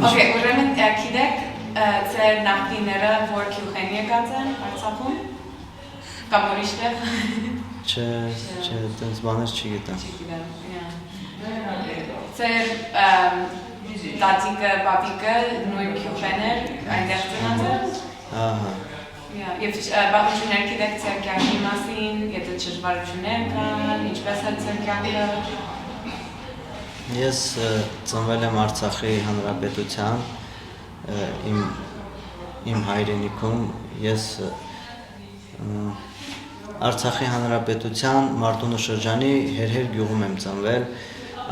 Okay, ուրեմն գիտեք ձեր նախնիները որ գյուղեն եկած են Արցախում կամ ուրիշտեղ Չէ, այդպես բաներ չգիտեմ։ Ձեր տատիկը, պապիկը նույն գյուղեն էր այնտեղ ծնած Ահա։ Եվ բաղություններ գիտեք ձեր կյանքի մասին, եթե դժվարություններ կան, ինչպես է ձեր կյանքը Ես ծնվել եմ Արցախի Հանրապետության իմ հայրենիքում ես Արցախի Հանրապետության Մարտունու շրջանի Հերհեր գյուղում եմ ծնվել,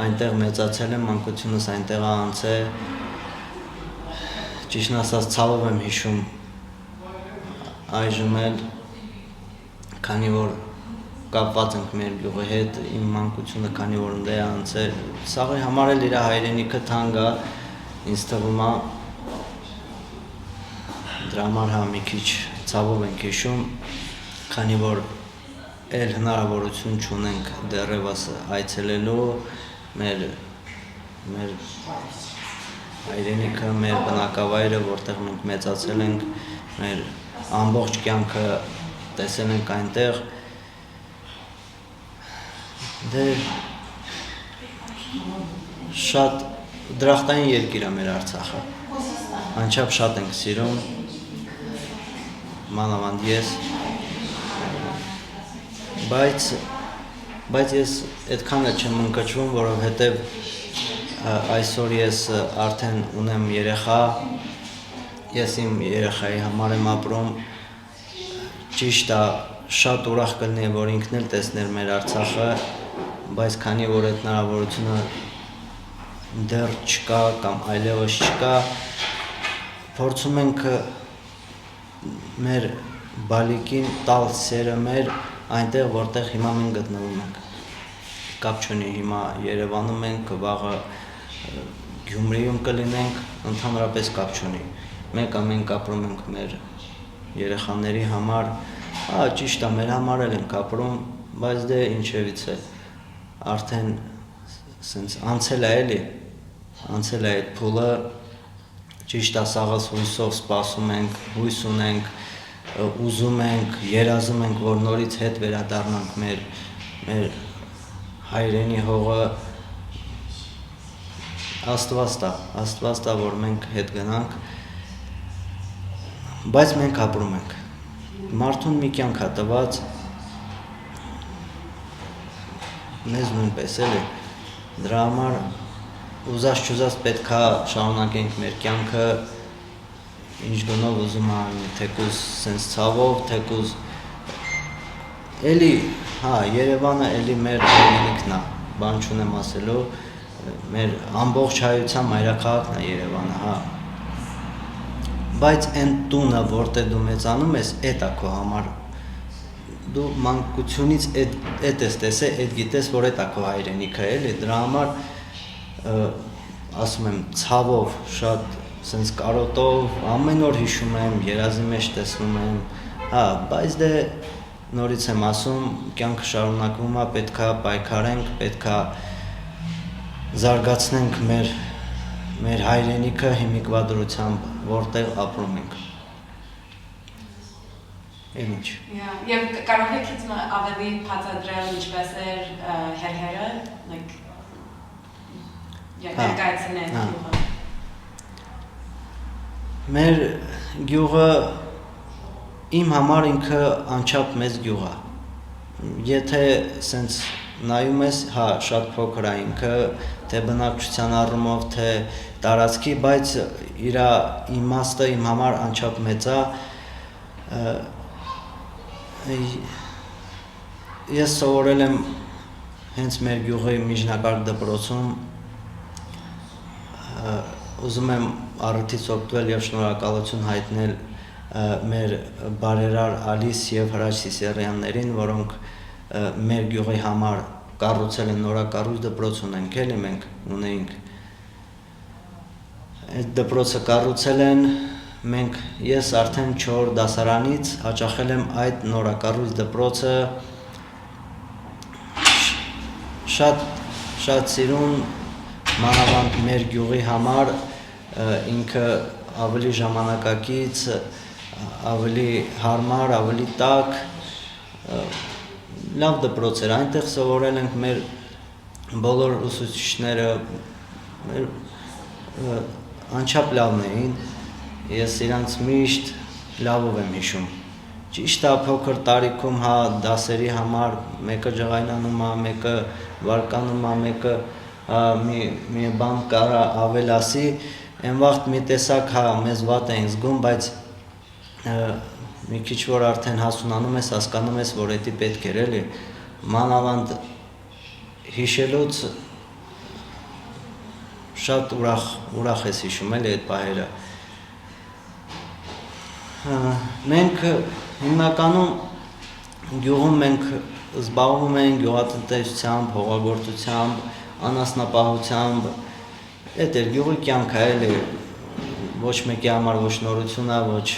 այնտեղ մեծացել եմ, մանկությունս այնտեղ անցել, ճիշտն ասած ցավով եմ հիշում այժմ էլ, քանի որ կապված ենք մեր գյուղի հետ, իմ մանկությունը քանի որ ընդ է անցել, սաղի համար էլ իր հայրենիքը թանկ է, ինձ թվում է դրա համար հա մի քիչ ցավով ենք հիշում, քանի որ էլ հնարավորություն չունենք դեռևս այցելելու մեր հայրենիքը, մեր բնակավայրը, որտեղ մենք մեծացել ենք, մեր ամբողջ կյանքը տեսել ենք այնտեղ Դե շատ դրախտային երկիր է մեր Արցախը, անչափ շատ ենք սիրում, մանավանդ ես, բայց ես այդքան էլ չեմ ընկճվում, որովհետև այսօր ես արդեն ունեմ երեխա, ես իմ երեխայի համար եմ ապրում, ճիշտ է, շատ ուրախ կլինի, որ ինքն էլ տեսներ մեր Արցախը, բայց քանի որ այդ հնարավորությունը դեռ չկա կամ այլևս չկա, փորձում ենք մեր բալիկին տալ սերը մեր այնտեղ, որտեղ հիմա մենք գտնվում ենք։ Կապ չունի, հիմա Երևանում ենք, վաղը Գյումրիում կլինենք, ընդհանրապես կապ չունի։ Մենք ապրում ենք մեր երեխաների համար, ճիշտ է, մեր համար էլ ենք ապրում, բայց դե ինչևից է, արդեն սենց անցել է էլի, անցել է այդ փուլը, ճիշտ է, սաղս հույսով սպասում ենք, հույս ունենք, ուզում ենք, երազում ենք, որ նորից հետ վերադառնանք մեր հայրենի հողը, Աստված տա, որ մենք հետ գնանք, բայց մենք ապրում ենք, մարդուն մի կյանք է տված, մեզ նույնպես էլի, դրա համար ուզած չուզած պետք է շարունակենք մեր կյանքը, ինչ գնով ուզում անենք, թեկուզ սենց ցավով, թեկուզ էլի, Երևանը էլի մեր հայրենիքն է, բան չունեմ ասելու, մեր ամբողջ հայության մայրաքաղաքն է Երևանը, բայց այն տունը, որտեղ դու մեծանում ես, էդ է քո համար, դու մանկությունից էդ ես տեսել, էդ գիտես, որ էդ է քո հայրենիքը, էլի, դրա համար ասում եմ ցավով, շատ սենց կարոտով, ամեն օր հիշում եմ, երազի մեջ տեսնում եմ, բայց դե նորից եմ ասում, կյանքը շարունակվում է, պետք է պայքարենք, պետք է զարգացնենք մեր հայրենիքը հիմիկվա դրությամբ, որտեղ ապրում ենք։ Ինչ։ Եվ կարող եք ինձ ավելի բացատրել ինչպես էր Հերհերը, ներկայացնել գյուղը։ Մեր գյուղը իմ համար ինքը անչափ մեծ գյուղ է։ Եթե սենց նայում ես, շատ փոքր է ինքը, թե բնակչության առումով, թե տարածքի, բայց իր իմաստը իմ համար անչափ մեծ է։ Ես սովորել եմ հենց մեր գյուղի միջնակարգ դպրոցում, ուզում եմ առիթից օգտվել և շնորհակալություն հայտնել մեր բարերար Ալիս և Հրաչ Սիսեռյաններին, որոնք մեր գյուղի համար կառուցել են նորակառույց դպրոց ունենք, էլի մենք ունեինք։ Այդ դպրոցը կառուցել են, ես արդեն 4 դասարանից հաճախել եմ այդ նորակառույց դպրոցը, շատ սիրուն, մանավանդ մեր գյուղի համար, ինքը ավելի ժամանակակից, ավելի հարմար, ավելի տաք, լավ դպրոց էր, այնտեղ սովորել ենք մեր բոլոր ուսուցիչները, մեր անչափ լավն էին, ես իրանց միշտ լավով եմ հիշում։ Ճիշտ է փոքր տարիքում հա դասերի համար մեկը ջղայնանում է, մեկը վարկանում է, մեկը մի բան կարա ավել ասի, այն վաղտ մի տեսակ հա մեզ վատ ենք զգում, բայց մի քիչ որ արդեն հասունանում ես, հասկանում ես, որ էդի պետք էր էլի, մանավանդ հիշելուց շատ ուրախ ես հիշում էլի այդ պահերը։ Մենք հիմնականում գյուղում մենք զբաղվում ենք գյուղատնտեսությամբ, հողագործությամբ, անասնապահությամբ, էդ էր գյուղի կյանքը էլի, ոչ մեկի համար ոչ նորություն է, ոչ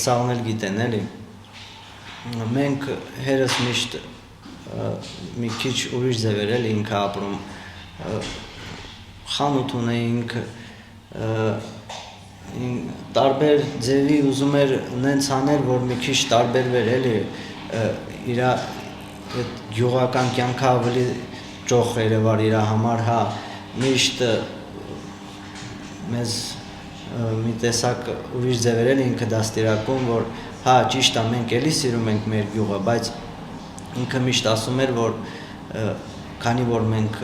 սաղն էլ գիտեն էլի։ Մենք հերս միշտ մի քիչ ուրիշ ձև էր էլի ինքը ապրում, խանութ ունեինք, տարբեր ձևի ուզում էր նենց աներ, որ մի քիչ տարբերվեր էլի, իր այդ գյուղական կյանքը ավելի ճոխ երևար իր համար, հա, միշտ մեզ մի տեսակ ուրիշ ձևեր էլ ինքը դաստիարակում, որ հա ճիշտ է մենք էլի սիրում ենք մեր գյուղը, բայց ինքը միշտ ասում էր, որ քանի որ մենք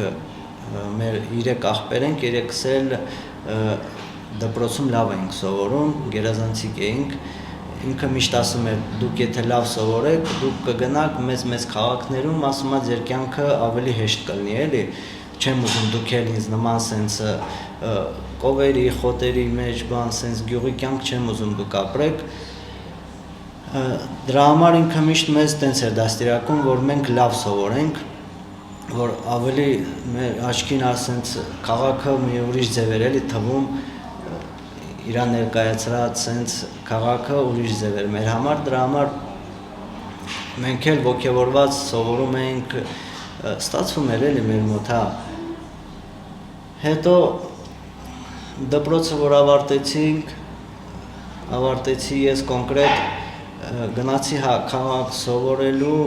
մեր 3 աղբեր ենք, 3-ս էլ դպրոցում լավ էինք սովորում, գերազանցիկ էինք, ինքը միշտ ասում էր, դուք եթե լավ սովորեք, դուք կգնաք մեծ քաղաքներում, ասում է ձեր կյանքը ավելի հեշտ կլինի, էլի, չեմ ուզում դուք էլ ինձ նման սենց կովերի, խոտերի մեջ, բան, սենց գյուղի կյանք չեմ ուզում դուք ապրեք, դրա համար ինքը միշտ մեզ տենց էր դաստիարակում, որ մենք լավ սովորենք, որ ավելի մեր աչքին ասենց քաղաքը մի ուրիշ ձև էր էլի թվում, իր ներկայացրած սենց քաղաքը ուրիշ ձև էր մեր համար, դրա համար մենք էլ ոգևորված սովորում էինք, ստացվում էր էլի մեր մոտ, հա։ Հետո դպրոցը որ ավարտեցի ես կոնկրետ գնացի հա քաղաք սովորելու,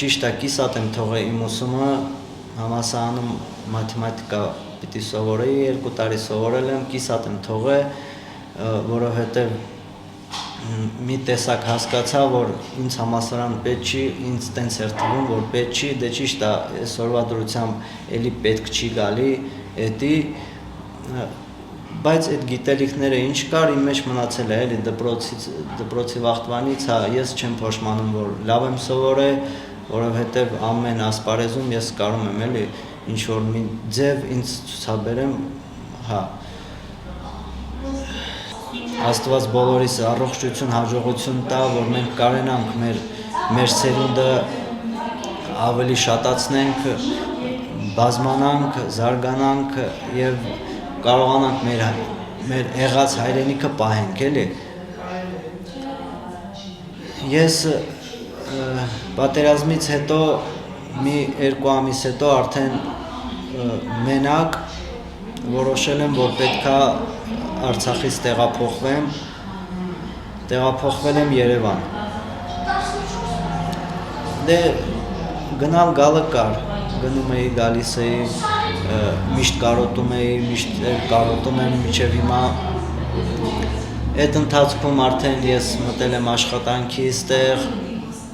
ճիշտ է կիսատ եմ թողել իմ ուսումը, համալսարանում մաթեմատիկա պիտի սովորեի, 2 տարի սովորել եմ, կիսատ եմ թողել, որովհետև մի տեսակ հասկացա, որ ինձ համալսարան պետք չի, ինձ տենց էր թվում, որ պետք չի, դե ճիշտ է, այսօրվա դրությամբ էլի պետք չի գալի, էդի, բայց այդ գիտելիքները ինչ կար, իմ մեջ մնացել է էլի դպրոցի վաղտվանից, հա, ես չեմ փոշմանում, որ լավ եմ սովորել, որովհետև ամեն ասպարեզում ես կարում եմ էլի ինչ-որ մի ձև ինձ ցուցաբերեմ, հա։ Աստված բոլորիս առողջություն, հաջողություն տա, որ մենք կարենանք մեր սերունդը ավելի շատացնենք, բազմանանք, զարգանանք եւ կարողանանք մեր եղած հայրենիքը պահենք, էլի։ Ես պատերազմից հետո մի 2 ամիս հետո արդեն մենակ որոշել եմ, որ պետքա Արցախից տեղափոխվել եմ Երևան։ Դե գնալ գալը կար, գնում էի, գալիս էի, միշտ կարոտում էի, միշտ կարոտում եմ մինչև հիմա։ Այդ ընթացքում արդեն ես մտել եմ աշխատանքի ստեղ,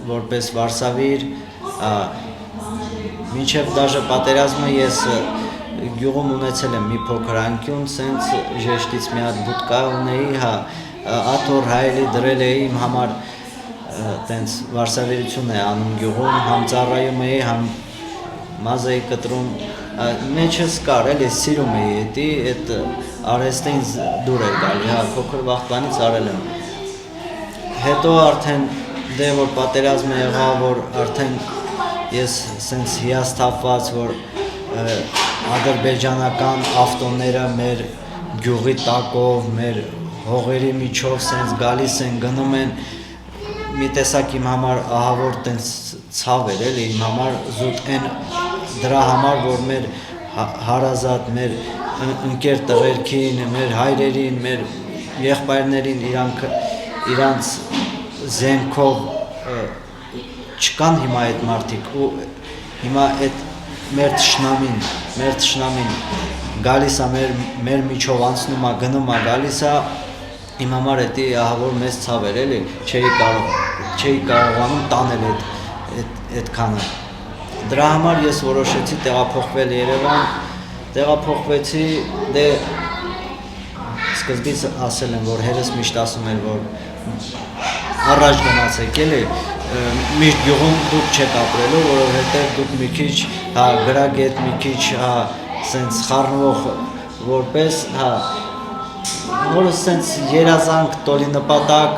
որպես վարսավիր, մինչև դաժե պատերազմը ես գյուղում ունեցել եմ մի փոքր անկյուն, սենց ժեշտից մի հատ բուտկա ունեի, հա, աթոռ հայելի դրել էի իմ համար, տենց վարսավիրություն է անում գյուղում, համ ծառայում էի, համ մազ էի կտրում, մեջս կար, էլի սիրում էի էդի, այդ արհեստը ինձ դուր էր գալի, հա, փոքր վաղտանից արել եմ։ Հետո արդեն դե որ պատերազմը եղավ, որ արդեն ես սենց հիասթափված, որ ադրբեջանական ավտոները մեր գյուղի տակով, մեր հողերի միջով սենց գալիս են, գնում են, մի տեսակ իմ համար ահավոր տենց ցավ էր էլի, իմ համար զուտ են դրա համար, որ մեր հարազատ մեր ընկեր տղերքին, մեր հայրերին, մեր եղբայրներին իրանց զենքով չկան հիմա այդ մարդիկ ու հիմա այդ մեր թշնամին գալիս է մեր միջով անցնում է գնում է գալիս է իմ համար էդի ահավոր մեծ ցավ էր էլի չէի կարողանում տանել այդքանը դրա համար ես որոշեցի տեղափոխվել Երևան տեղափոխվեցի դե սկզբից ասել եմ որ հերս միշտ ասում էր որ առաջ գնացեք էլի միշտ գյուղում դուք չեք ապրելու որովհետև դուք մի քիչ գրագետ մի քիչ սենց խառնվող որպես որը սենց երազանք տոլի նպատակ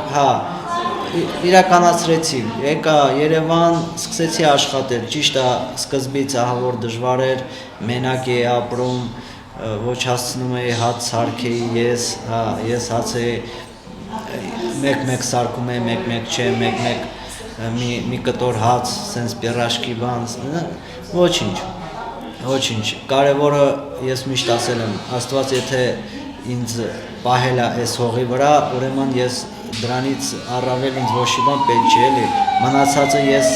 իրականացրեցի եկա Երևան սկսեցի աշխատել ճիշտ է սկզբից ահավոր դժվար էր մենակ էի ապրում ոչ հասցնում էի հաց սարքեի ես հաց էի մեկ սարքում էի մեկ չէ մեկ մի կտոր հաց սենց պիրաշկի բան ոչինչ կարևորը ես միշտ ասել եմ Աստված եթե ինձ պահել է այս հողի վրա ուրեմն ես դրանից առավել ինձ ոչ մի բան պետք չի էլի մնացածը ես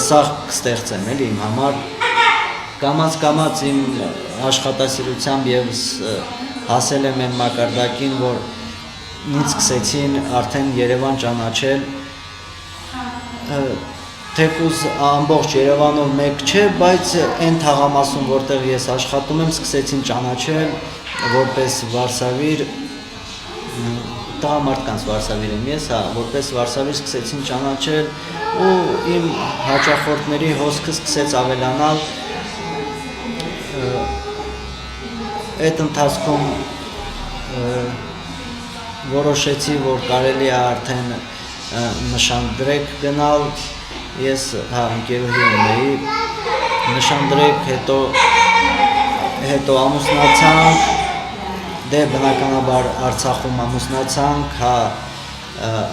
սաղ կստեղծեմ էլի իմ համար կամաց իմ աշխատասիրությամբ եւս հասել եմ այն մակարդակին որ ինձ սկսեցին արդեն Երևան ճանաչել թեկուզ ամբողջ Երևանով մեկ չէ բայց այն թաղամասում որտեղ ես աշխատում եմ սկսեցին ճանաչել որպես վարսավիր տղամարդկանց վարսավիր եմ ես որպես վարսավիր սկսեցին ճանաչել ու իմ հաճախորդների հոսքը սկսեց ավելանալ այդ ընթացքում որոշեցի որ կարելի է արդեն նշանդրեք գնալ ես ընկերուհի ունեի նշանդրեք հետո ամուսնացանք դե բնականաբար Արցախում ամուսնացանք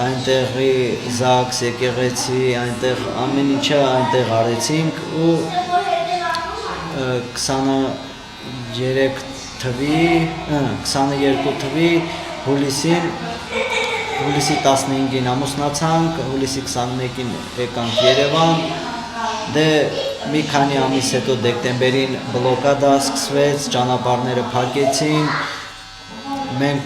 այնտեղի ԶԱԳՍ եկեղեցի այնտեղ ամեն ինչը այնտեղ արեցինք ու 22 թվի հուլիսի 15-ին ամուսնացանք, հուլիսի 21-ին եկանք Երևան, դե մի քանի ամիս հետո դեկտեմբերին բլոկադա սկսվեց, ճանապարհները փակեցին, մենք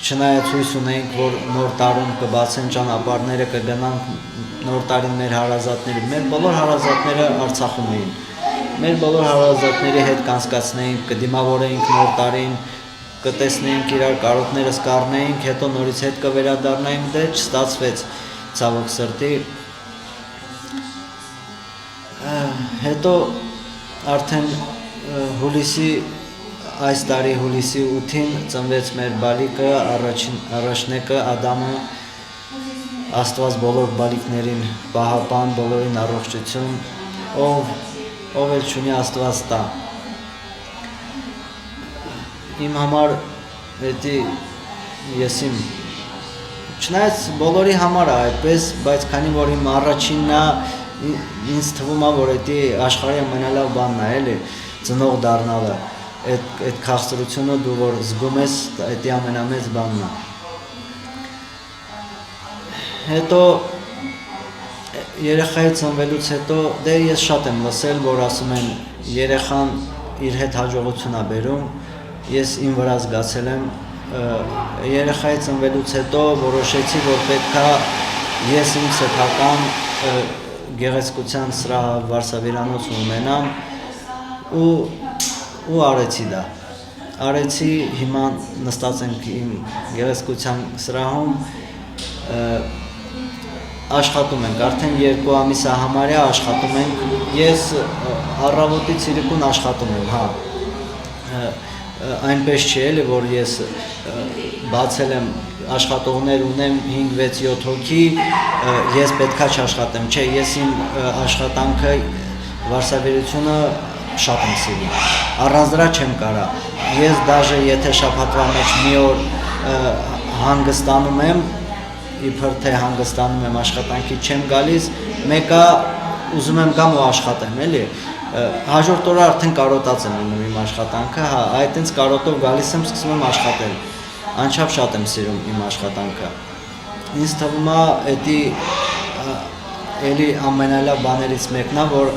չնայած հույս ունեինք, որ նոր տարում կբացեն ճանապարհները, կգնանք նոր տարին մեր հարազատների, մեր բոլոր հարազատները Արցախում էին, մեր բոլոր հարազատների հետ կանցկացնեինք, կդիմավորեինք նոր տարին, կտեսնեինք իրար կարոտներս կառնեինք, հետո նորից հետ կվերադառնայինք, դե չստացվեց ցավոք սրտի։ Հետո արդեն այս տարի հուլիսի 8-ին ծնվեց մեր բալիկը, առաջնեկը Ադամը, Աստված բոլոր բալիկներին պահապան, բոլորին առողջություն, ով էլ չունի Աստված տա։ Իմ համար էդի եսիմ չնայած բոլորի համար է այդպես, բայց քանի որ իմ առաջինն է, ինձ թվում է, որ էդի աշխարհի ամենալավ բանն է, էլի, ծնող դառնալը, այդ քաղցրությունը դու որ զգում ես, էդի ամենամեծ բանն է։ Հետո երեխայի ծնվելուց հետո, դե ես շատ եմ լսել, որ ասում են երեխան իր հետ հաջողություն է բերում, ես իմ վրա զգացել եմ երեխայի ծնվելուց հետո որոշեցի, որ պետք է ես իմ սեփական գեղեցկության սրահ վարսավիրանոց ունենամ ու արեցի դա։ Արեցի, հիմա նստած ենք իմ գեղեցկության սրահում, աշխատում ենք, արդեն 2 ամիս է համարյա աշխատում ենք, ես առավոտից իրիկուն աշխատում եմ, այնպես չի էլի, որ ես բացել եմ աշխատողներ ունեմ 5-6-7 հոգի, ես պետքա չաշխատեմ, չէ, ես իմ աշխատանքը, վարսավիրությունը շատ եմ սիրում, առանց դրա չեմ կարա, ես դաժե եթե շաբաթվա մեջ մի օր հանգստանում եմ, իբր թե հանգստանում եմ աշխատանքի չեմ գալիս, մեկը ուզում եմ գամ ու աշխատեմ, էլի, հաջորդ օրը արդեն կարոտած եմ ունում իմ աշխատանքը, հա, այդտենց կարոտով գալիս եմ, սկսում եմ աշխատել։ Անչափ շատ եմ սիրում իմ աշխատանքը։ Ինձ թվում է դա էլի ամենալավ բաներից մեկն է, որ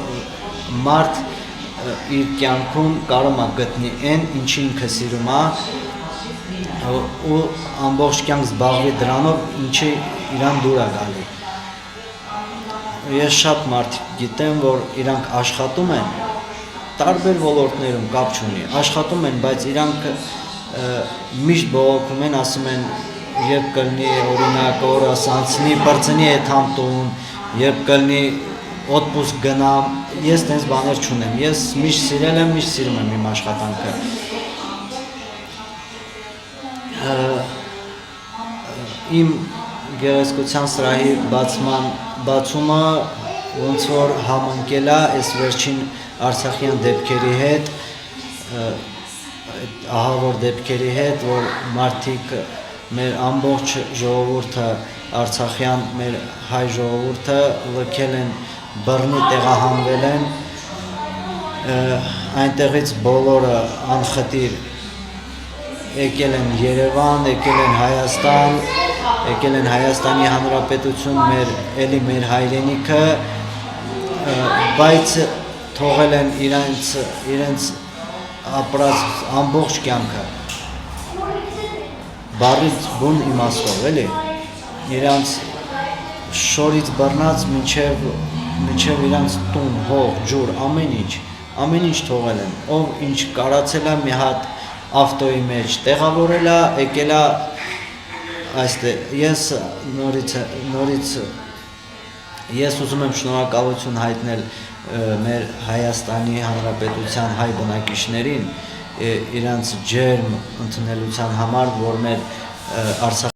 մարդ իր կյանքում կարող է գտնի այն, ինչի ինքը սիրում է, ու ամբողջ կյանք զբաղվի դրանով, ինչի իրան դուր է գալի։ Ես շատ մարդիկ գիտեմ, որ իրանք աշխատում են, տարբեր ոլորտներում կապ չունի, աշխատում են, բայց իրանք միշտ բողոքում են, ասում են, երբ կլինի օրինակ օրս անցնի, բրձնի եթամ տուն, երբ կլինի օդպուսկ գնամ, ես տենց բաներ չունեմ, ես միշտ սիրել եմ, միշտ սիրում եմ իմ աշխատանքը։ Իմ գեղեցկության սրահի բացումը ոնց որ համընկել է այս վերջին արցախյան դեպքերի հետ, ահավոր դեպքերի հետ, որ մարդիկ մեր ամբողջ ժողովուրդը, արցախյան մեր հայ ժողովուրդը լքել են, բռնի տեղահանվել են, այնտեղից բոլորը անխտիր եկել են Երևան, եկել են Հայաստան, եկել են Հայաստանի Հանրապետություն, մեր հայրենիքը, բայց թողել են իրենց ապրած ամբողջ կյանքը, բառից բուն իմաստով, էլի, իրանց շորից բռնած մինչև իրանց տուն, հող, ջուր, ամեն ինչ թողել են, ով ինչ կարացել է մի հատ ավտոյի մեջ տեղավորել է, եկել է այստեղ, ես ուզում եմ շնորհակալություն հայտնել մեր Հայաստանի Հանրապետության հայ բնակիչներին, իրանց ջերմ ընդունելության համար, որ մեր Արցախ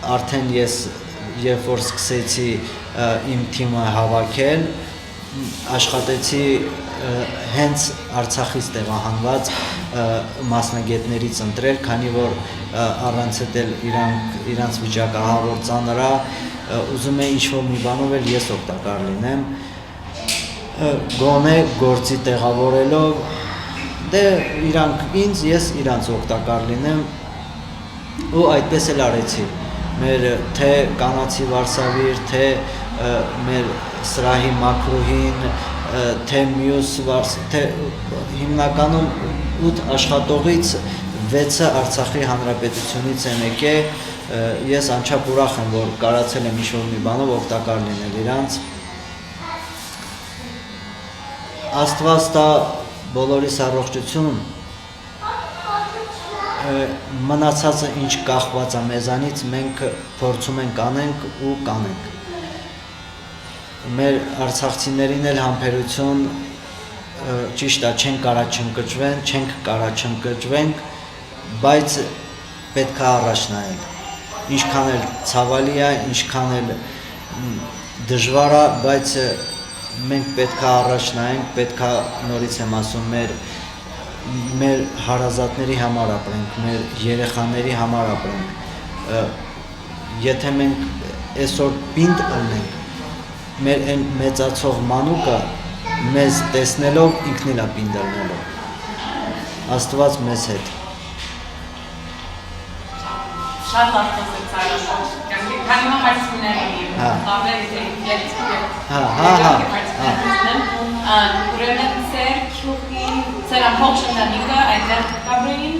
արդեն ես երբ որ սկսեցի իմ թիմը հավաքել, աշխատեցի հենց Արցախից տեղահանված մասնագետներից ընտրել, քանի որ առանց այդ իրանց վիճակը ահավոր ծանր է, ուզում եմ ինչ-որ մի բանով էլ ես օգտակար լինեմ, գոնե գործի տեղավորելով, դե իրանք ինձ, ես իրանց օգտակար լինեմ, ու այդպես էլ արեցի, մեր թե կանացի վարսավիր, թե մեր սրահի մաքրուհին, թե մյուս թե հիմնականում 8 աշխատողից 6-ը Արցախի Հանրապետությունից են եկել, ես անչափ ուրախ եմ, որ կարացել եմ ինչ-որ մի բանով օգտակար լինել իրանց, Աստված տա բոլորիս առողջություն, մնացածը ինչ կախված է մեզանից, մենք փորձում ենք անենք ու կանենք։ Մեր արցախցիներին էլ համբերություն, ճիշտ է, չենք կարա չընկճվենք, բայց պետք է առաջ նայել։ Ինչքան էլ ցավալի է, ինչքան էլ դժվար է, բայց մենք պետք է առաջ նայենք, պետք է նորից եմ ասում մեր հարազատների համար ապրենք, մեր երեխաների համար ապրենք, եթե մենք այսօր պինդ ըլնենք, մեր այն մեծացող մանուկը մեզ տեսնելով ինքն էլ է պինդ ըլնելով, Աստված մեզ հետ։ Շատ լավ խոսեցար, քանի հարցումների ուրեմն ծեր քյուղին, ծեր ամբողջ ընտանիքը այնտեղ կապրեին,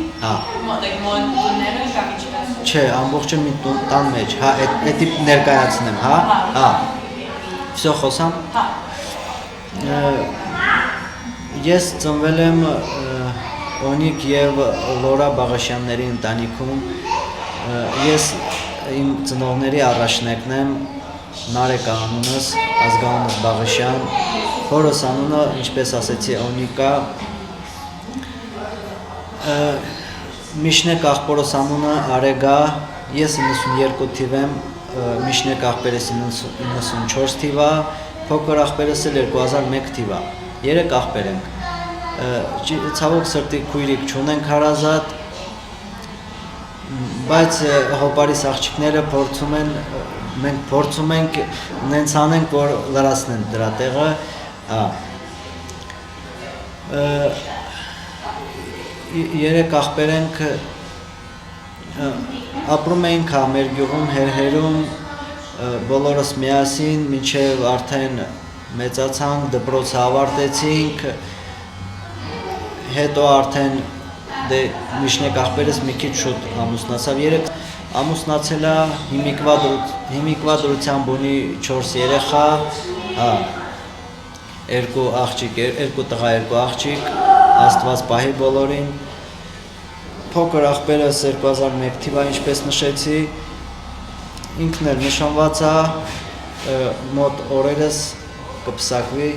մոտիկ մոդները կամ ինչպես։ Չէ, ամբողջը մի տան մեջ, հա, էդի ներկայացնեմ, հա, վсё խոսամ։ Ես ծնվել եմ Օնիկ և Լորա Բաղաշյանների ընտանիքում, ես իմ ծնողների առաջնեկն եմ, Նարեկա անունս, ազգանունս Բաղիշյան, հորս անունը, ինչպես ասեցի, Օնիկա, Միշնեկ աղբորս անունը Արեգա, ես 92 թիվ եմ, Միշնեկ աղբերս 94 թիվա, փոքր աղբերս էլ 2001 թիվա, 3 աղբեր ենք, ցավոք սրտի քույրիկ չունենք հարազատ, բայց հոպարիս աղջիկները մենք փորձում ենք նենց անենք, որ լրացնեն դրա տեղը, երեք աղբեր ենք, ապրում էինք մեր գյուղում հերհերում, բոլորս միասին, մինչև արդեն մեծացանք, դպրոցը ավարտեցինք, հետո արդեն Միշնեկ աղբերս մի քիչ շուտ ամուսնացավ, երեք ամուսնացել է, հիմիկվա դրությամբ ունի 4 երեխա, 2 աղջիկ, 2 տղա, 2 աղջիկ, Աստված պահի բոլորին, փոքր աղբերս 2001 թիվա, ինչպես նշեցի, ինքն էլ նշանված է, մոտ օրերս կպսակվի,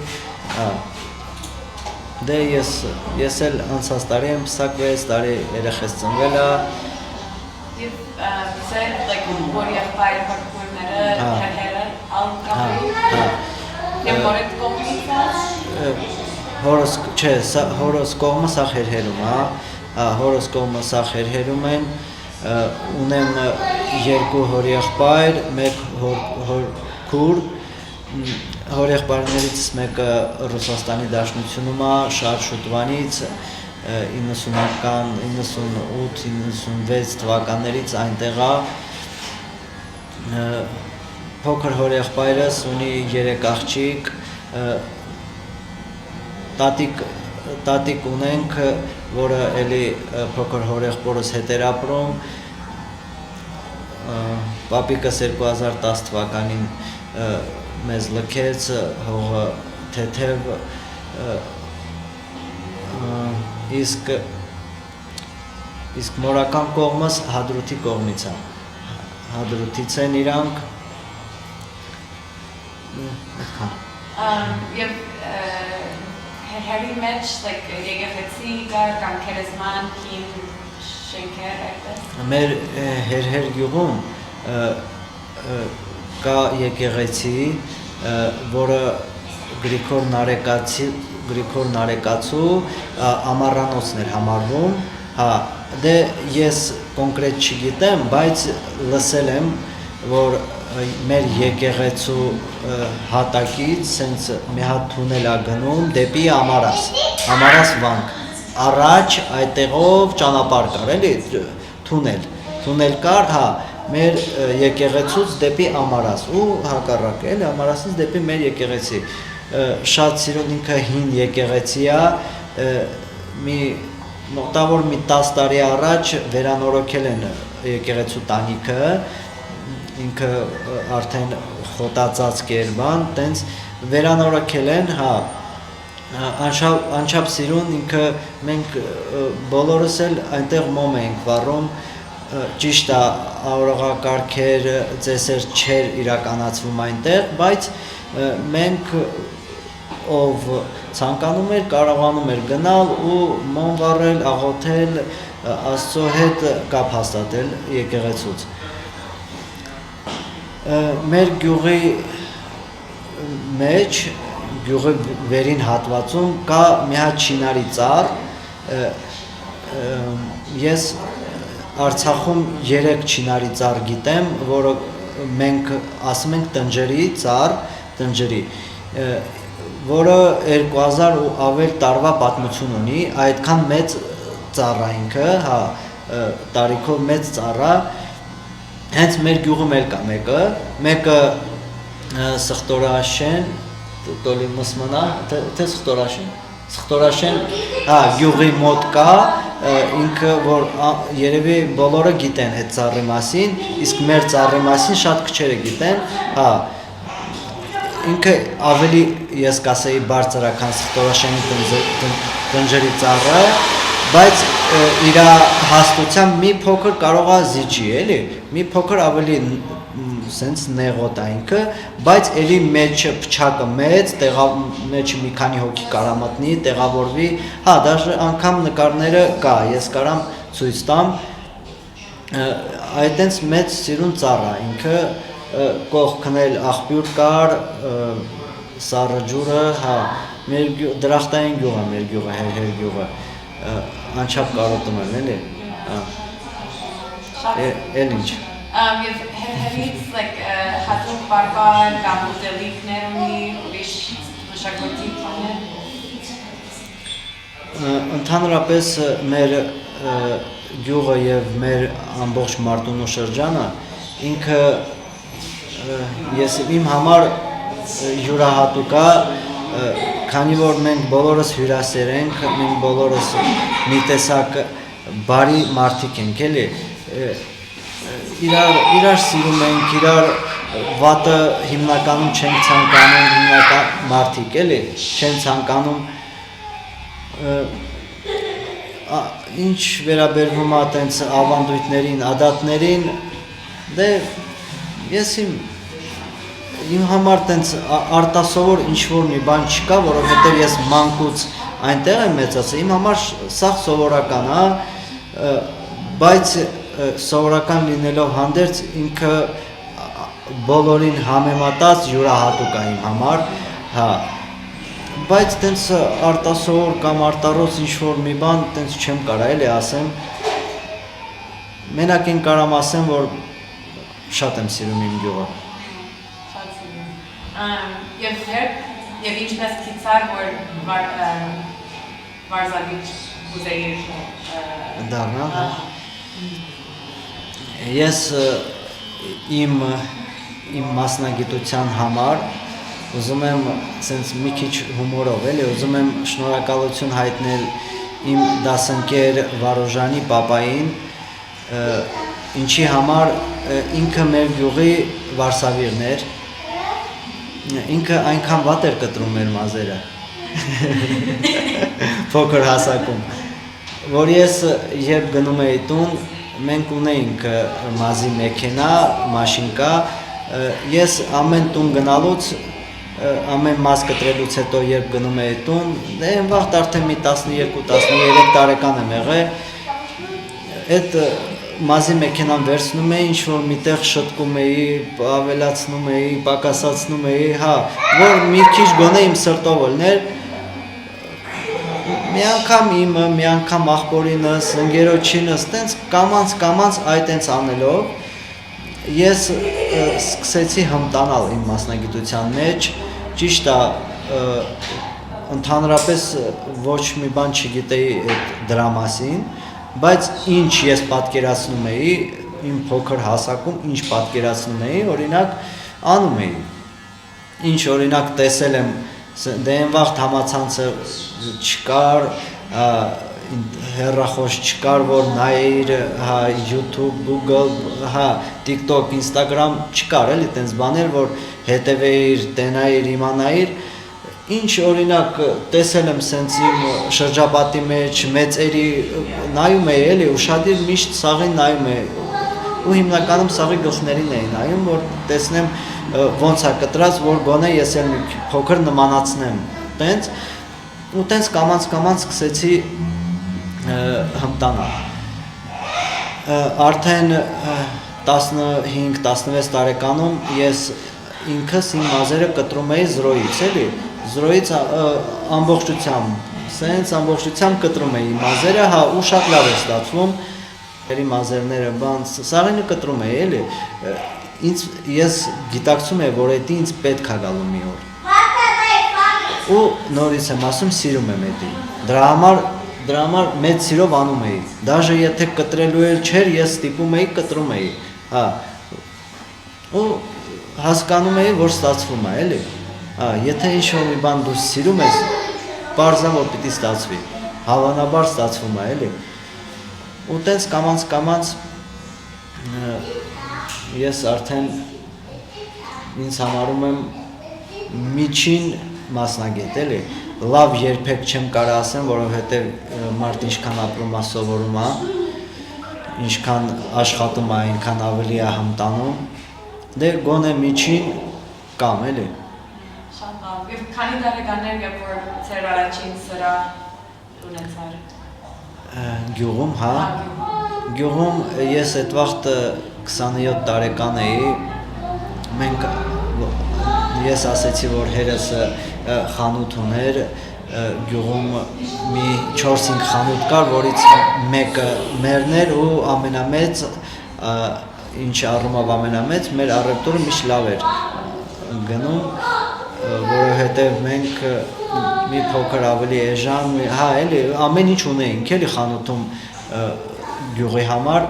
դե ես էլ անցած տարի եմ պսակվել, այս տարի երեխես ծնվել է, You've said որ եղբայր հորքուրները, հերհերը, ալ կապի, և մորետ կողմից հորս կողմը սաղ հերհերում, հորս կողմը սաղ հերհերում են, ունեմ 2 հոր եղբայր, 1 հոր քուր, հոր եղբայրներից մեկը Ռուսաստանի Դաշնությունում է, շատ շուտվանից, 90-ական, 98-96 թվականներից այնտեղ է, փոքր հոր եղբայրս ունի 3 աղջիկ, տատիկ ունենք, որը էլի փոքր հոր եղբորս հետ էր ապրում, պապիկս 2010 թվականին մեզ լքեց, հողը թեթև, իսկ մորական կողմս Հադրութի կողմից է, Հադրութից են իրանք, Եվ հերհերի մեջ եկեղեցի կար կամ քերեզման, կին շենքեր այդպես։ Մեր հերհեր գյուղում կա եկեղեցի, որը Գրիգոր Նարեկացու ամառանոցն էր համարվում, դե ես կոնկրետ չգիտեմ, բայց լսել եմ, որ մեր եկեղեցու հատակից սենց մի հատ թունել է գնում դեպի Ամարաս վանք, առաջ այդտեղով ճանապարհ կար, էլի թունել կար, մեր եկեղեցուց դեպի Ամարաս ու հակառակ էլի Ամարասից դեպի մեր եկեղեցի, շատ սիրուն ինքը հին եկեղեցի է, մոտավոր մի 10 տարի առաջ վերանորոգել են եկեղեցու տանիքը, ինքը արդեն խոտածածկ էր բան, տենց վերանորոգել են, անչափ սիրուն, ինքը մենք բոլորս էլ այնտեղ մոմ էինք վառում, ճիշտ է օրողակարգեր, ծեսեր չէր իրականացվում այնտեղ, բայց մենք ով ցանկանում էր, կարողանում էր գնալ ու մոմ վառել, աղոթել, Աստծո հետ կապ հաստատել եկեղեցուց։ Մեր գյուղի մեջ, գյուղի վերին հատվածում կա մի հատ չինարի ծառ, ես Արցախում 3 չինարի ծառ գիտեմ, որը մենք ասում ենք տնջրի ծառ, որը 2000 ու ավել տարվա պատմություն ունի, այդքան մեծ ծառ է ինքը, տարիքով մեծ ծառ է, հենց մեր գյուղում էլ կա մեկը Սխտորաշեն, տոլի մսմնա, թե Սխտորաշեն, գյուղի մոտ կա, ինքը որ երևի բոլորը գիտեն այդ ծառի մասին, իսկ մեր ծառի մասին շատ քչերը գիտեն, ինքը ավելի ես կասեի բարձր է, քան Սխտորաշենի տնջրի ծառը, բայց իր հաստությամբ մի փոքր կարող է զիջի, էլի, մի փոքր ավելի սենց նեղոտ է ինքը, բայց էլի մեջը փչակը մեծ, մեջը մի քանի հոգի կարա մտնի, տեղավորվի, հա, դաժե անգամ նկարները կա, ես կարամ ցույց տամ, այդտենց մեծ սիրուն ծառ է ինքը, կողքն էլ աղբյուր կար, սառը ջուրը, հա, դրախտային գյուղ է մեր գյուղը, հեր գյուղը, անչափ կարոտում են, էլի, էլ ինչ։ Եվ հետևից հատուկ բարբար կամ ուտելիքներ ունի, ուրիշ մշակույթի բաներ։ Ընդհանրապես մեր գյուղը եւ մեր ամբողջ Մարտունու շրջանը ինքը ես իմ համար յուրահատուկ է, քանի որ մենք բոլորս հյուրասեր ենք, մենք բոլորս մի տեսակ բարի մարդիկ ենք, էլի, իրար սիրում ենք, իրար վատը հիմնականում չենք ցանկանում, հիմնական մարդիկ, էլի, չեն ցանկանում ինչ վերաբերվում է տենց ավանդույթներին, ադատներին, դե ես իմ համար տենց արտասովոր ինչ-որ մի բան չկա, որովհետև ես մանկուց այնտեղ եմ մեծացել, իմ համար սաղ սովորական է, բայց սովորական լինելով հանդերձ ինքը բոլորին համեմատած յուրահատուկ է իմ համար, հա, բայց տենց արտասովոր կամ արտառոց ինչ-որ մի բան տենց չեմ կարա էլի ասեմ, մենակ են կարամ ասեմ, որ շատ եմ սիրում իմ գյուղը։ Շատ սիրում։ Եվ ինչպես կիցար, որ վարզագիչ ուզեիր դառնալ, հա։ Ես իմ մասնագիտության համար ուզում եմ սենց մի քիչ հումորով, էլի, ուզում եմ շնորհակալություն հայտնել իմ դասընկեր Վարոժանի պապային, ինչի համար ինքը մեր գյուղի վարսավիրն էր, ինքը այնքան վատ էր կտրում մեր մազերը, փոքր հասակում, որ ես երբ գնում էի տուն, մենք ունեինք մազի մեքենա, մաշինկա, ես ամեն տուն գնալուց ամեն մաս կտրելուց հետո երբ գնում էի տուն, դե այն վաղտ արդեն մի 12-13 տարեկան եմ եղել, այդ մազի մեքենան վերցնում էի, ինչ-որ միտեղ շտկում էի, ավելացնում էի, պակասացնում էի, հա, որ մի քիչ գոնե իմ սրտով ելներ, մի անգամ իմը, մի անգամ աղբորինս, ընկերոջինս, տենց կամանց այ տենց անելով, ես սկսեցի հմտանալ իմ մասնագիտության մեջ, ճիշտ է, ընդհանրապես ոչ մի բան չգիտեի դրա մասին, բայց ինչ ես պատկերացնում էի, իմ փոքր հասակում ինչ պատկերացնում էի, օրինակ անում էի, ինչ օրինակ տեսել եմ, դե այն վաղտ համացանցը չկար, հեռախոս չկար, որ նայիր, հա, YouTube, Google, հա, TikTok, Instagram չկար, էլի տենց բաներ, որ հետևեիր, տենայիր, իմանայիր, ինչ օրինակ տեսել եմ սենց իմ շրջապատի մեջ, մեծերի նայում էի, էլի, ուշադիր միշտ սաղին նայում էի, ու հիմնականում սաղի գլխներին էի նայում, որ տեսնեմ ոնց է կտրած, որ գոնե ես էլ մի փոքր նմանացնեմ, տենց, ու տենց կամանց սկսեցի հմտանալ, արդեն 15-16 տարեկանում ես ինքս իմ մազերը կտրում էի զրոյից, էլի, զրոյից ամբողջությամբ կտրում էի մազերը, հա, ու շատ լավ է ստացվում, մազերները, բան, սաղինը կտրում էի, էլի, ես գիտակցում եմ, որ էդի ինձ պետք է գալու մի օր, ու նորից եմ ասում, սիրում եմ էդի, դրա համար մեծ սիրով անում էի, դաժե եթե կտրելու էլ չէր, ես ստիպում էի, կտրում էի, հա, ու հասկանում էի, որ ստացվում է, էլի, եթե ինչ-որ մի բան դու սիրում ես, պարզա որ պիտի ստացվի, հավանաբար ստացվում է, էլի, ու տենց կամանց ես արդեն ինձ համարում եմ միջին մասնագետ, էլի, լավ երբեք չեմ կարա ասեմ, որովհետև մարդ ինչքան ապրում է, սովորում է, ինչքան աշխատում է, այնքան ավելի է հմտանում, Դե գոնե միջին կամ էլի։ Շատ լավ։ Եվ քանի տարեկաններ երբ որ ձեր առաջին սրահ ունեցար։ Գյուղում, հա։ Գյուղում ես այդ վաղտ 27 տարեկան էի։ Մենք ես ասեցի, որ հերս խանութ ուներ, գյուղում մի 4-5 խանութ կար, որից մեկը մերն էր ու ամենամեծ, ինչ առումով ամենամեծ, մեր առևտուրը միշտ լավ էր գնում, որովհետև մենք մի փոքր ավելի էժան, հա, էլի ամեն ինչ ունեինք, էլի խանութում գյուղի համար,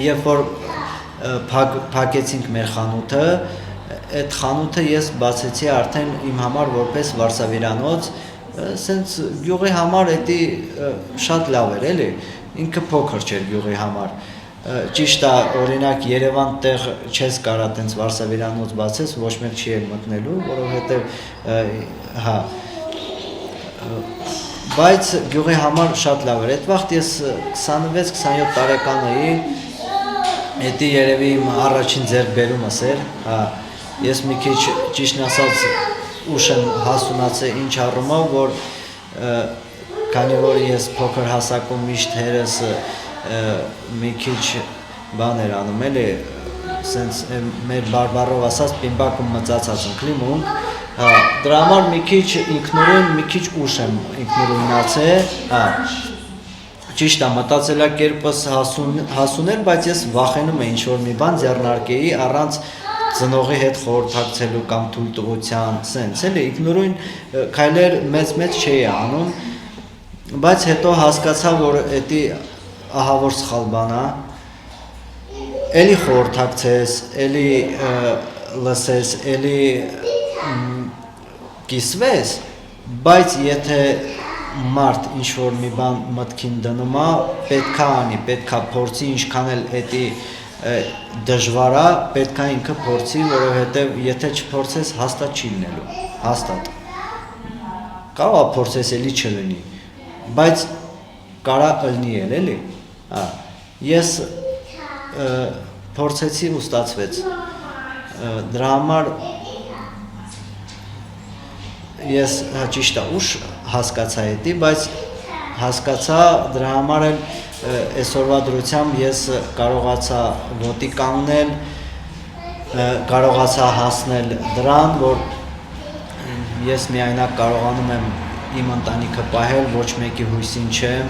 երբ որ փակեցինք մեր խանութը, այդ խանութը ես բացեցի արդեն իմ համար որպես վարսավիրանոց, սենց գյուղի համար էդի շատ լավ էր, էլի, ինքը փոքր չէր գյուղի համար, ճիշտ է, օրինակ Երևան տեղ չես կարա տենց վարսավիրանոց բացես, ոչ մեկ չի էլ մտնելու, որովհետև, հա, բայց գյուղի համար շատ լավ էր, այդ վաղտ ես 26-27 տարեկան էի, էդի երևի իմ առաջին ձեռքբերումս էր, հա, ես մի քիչ ճիշտն ասած ուշ եմ հասունացել ինչ առումով, որ քանի որ ես փոքր հասակում միշտ հերս մի քիչ բան էր անում, էլի, սենց մեր բարբառով ասած պիմբակում մծացած ընկլիմունք, հա, դրա համար մի քիչ ինքնուրույն, մի քիչ ուշ եմ ինքնուրույնացել, հա, ճիշտ է, մտածելակերպս հասուն էր, բայց ես վախենում եմ ինչ-որ մի բան ձեռնարկեի առանց ծնողի հետ խորհրդակցելու կամ թույլտվության, սենց, էլի, ինքնուրույն քայլեր մեծ չէի անում, բայց հետո հասկացա, որ էդի ահավոր սխալ բան է, էլի խորհրդակցես, էլի լսես, էլի կիսվես, բայց եթե մարդ ինչ-որ մի բան մտքին դնում է, պետքա անի, պետքա փորձի, ինչքան էլ էդի դժվար է, պետքա ինքը փորձի, որովհետև եթե չփորձես, հաստատ չի լինելու, հաստատ։ Կարող է փորձես, էլի չլինի, բայց կարա ըլնի էլ, էլի։ Ես փորձեցի ու ստացվեց, դրա համար ես ճիշտ է ուշ հասկացա էդի, բայց հասկացա դրա համար էլ այսօրվա դրությամբ ես կարողացա ոտի կանգնել, կարողացա հասնել դրան, որ ես միայնակ կարողանում եմ իմ ընտանիքը պահել, ոչ մեկի հույսին չեմ,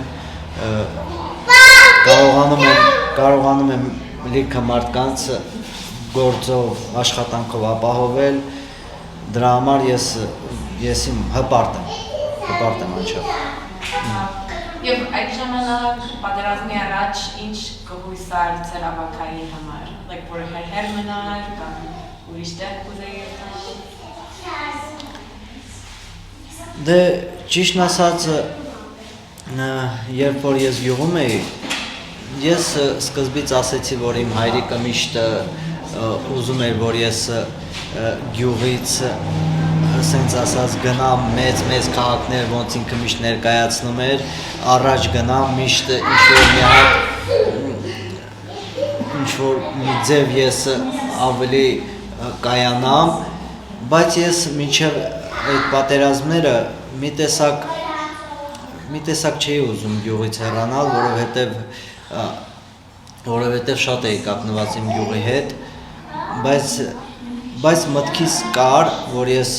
կարողանում եմ լիքը մարդկանց գործով, աշխատանքով ապահովել, դրա համար ես իմ հպարտ եմ անչափ։ Եվ այդ ժամանակ պատերազմի առաջ ինչ կհույսար ձեր ավակայի համար, որ հեր մնար կամ ուրիշ տեղ կուզեի երթալ։ Դե ճիշտն ասած, երբ որ ես գյուղում էի, ես սկզբից ասեցի, որ իմ հայրիկը միշտ ուզում էր, որ ես գյուղից սենց ասած գնամ մեծ քաղաքներ, ոնց ինքը միշտ ներկայացնում էր, առաջ գնամ միշտ ինչ-որ մի ձև ես ավելի կայանամ, բայց ես մինչև այդ պատերազմները մի տեսակ չէի ուզում գյուղից հեռանալ, որովհետև շատ էի կապնված իմ գյուղի հետ, բայց մտքիս կար, որ ես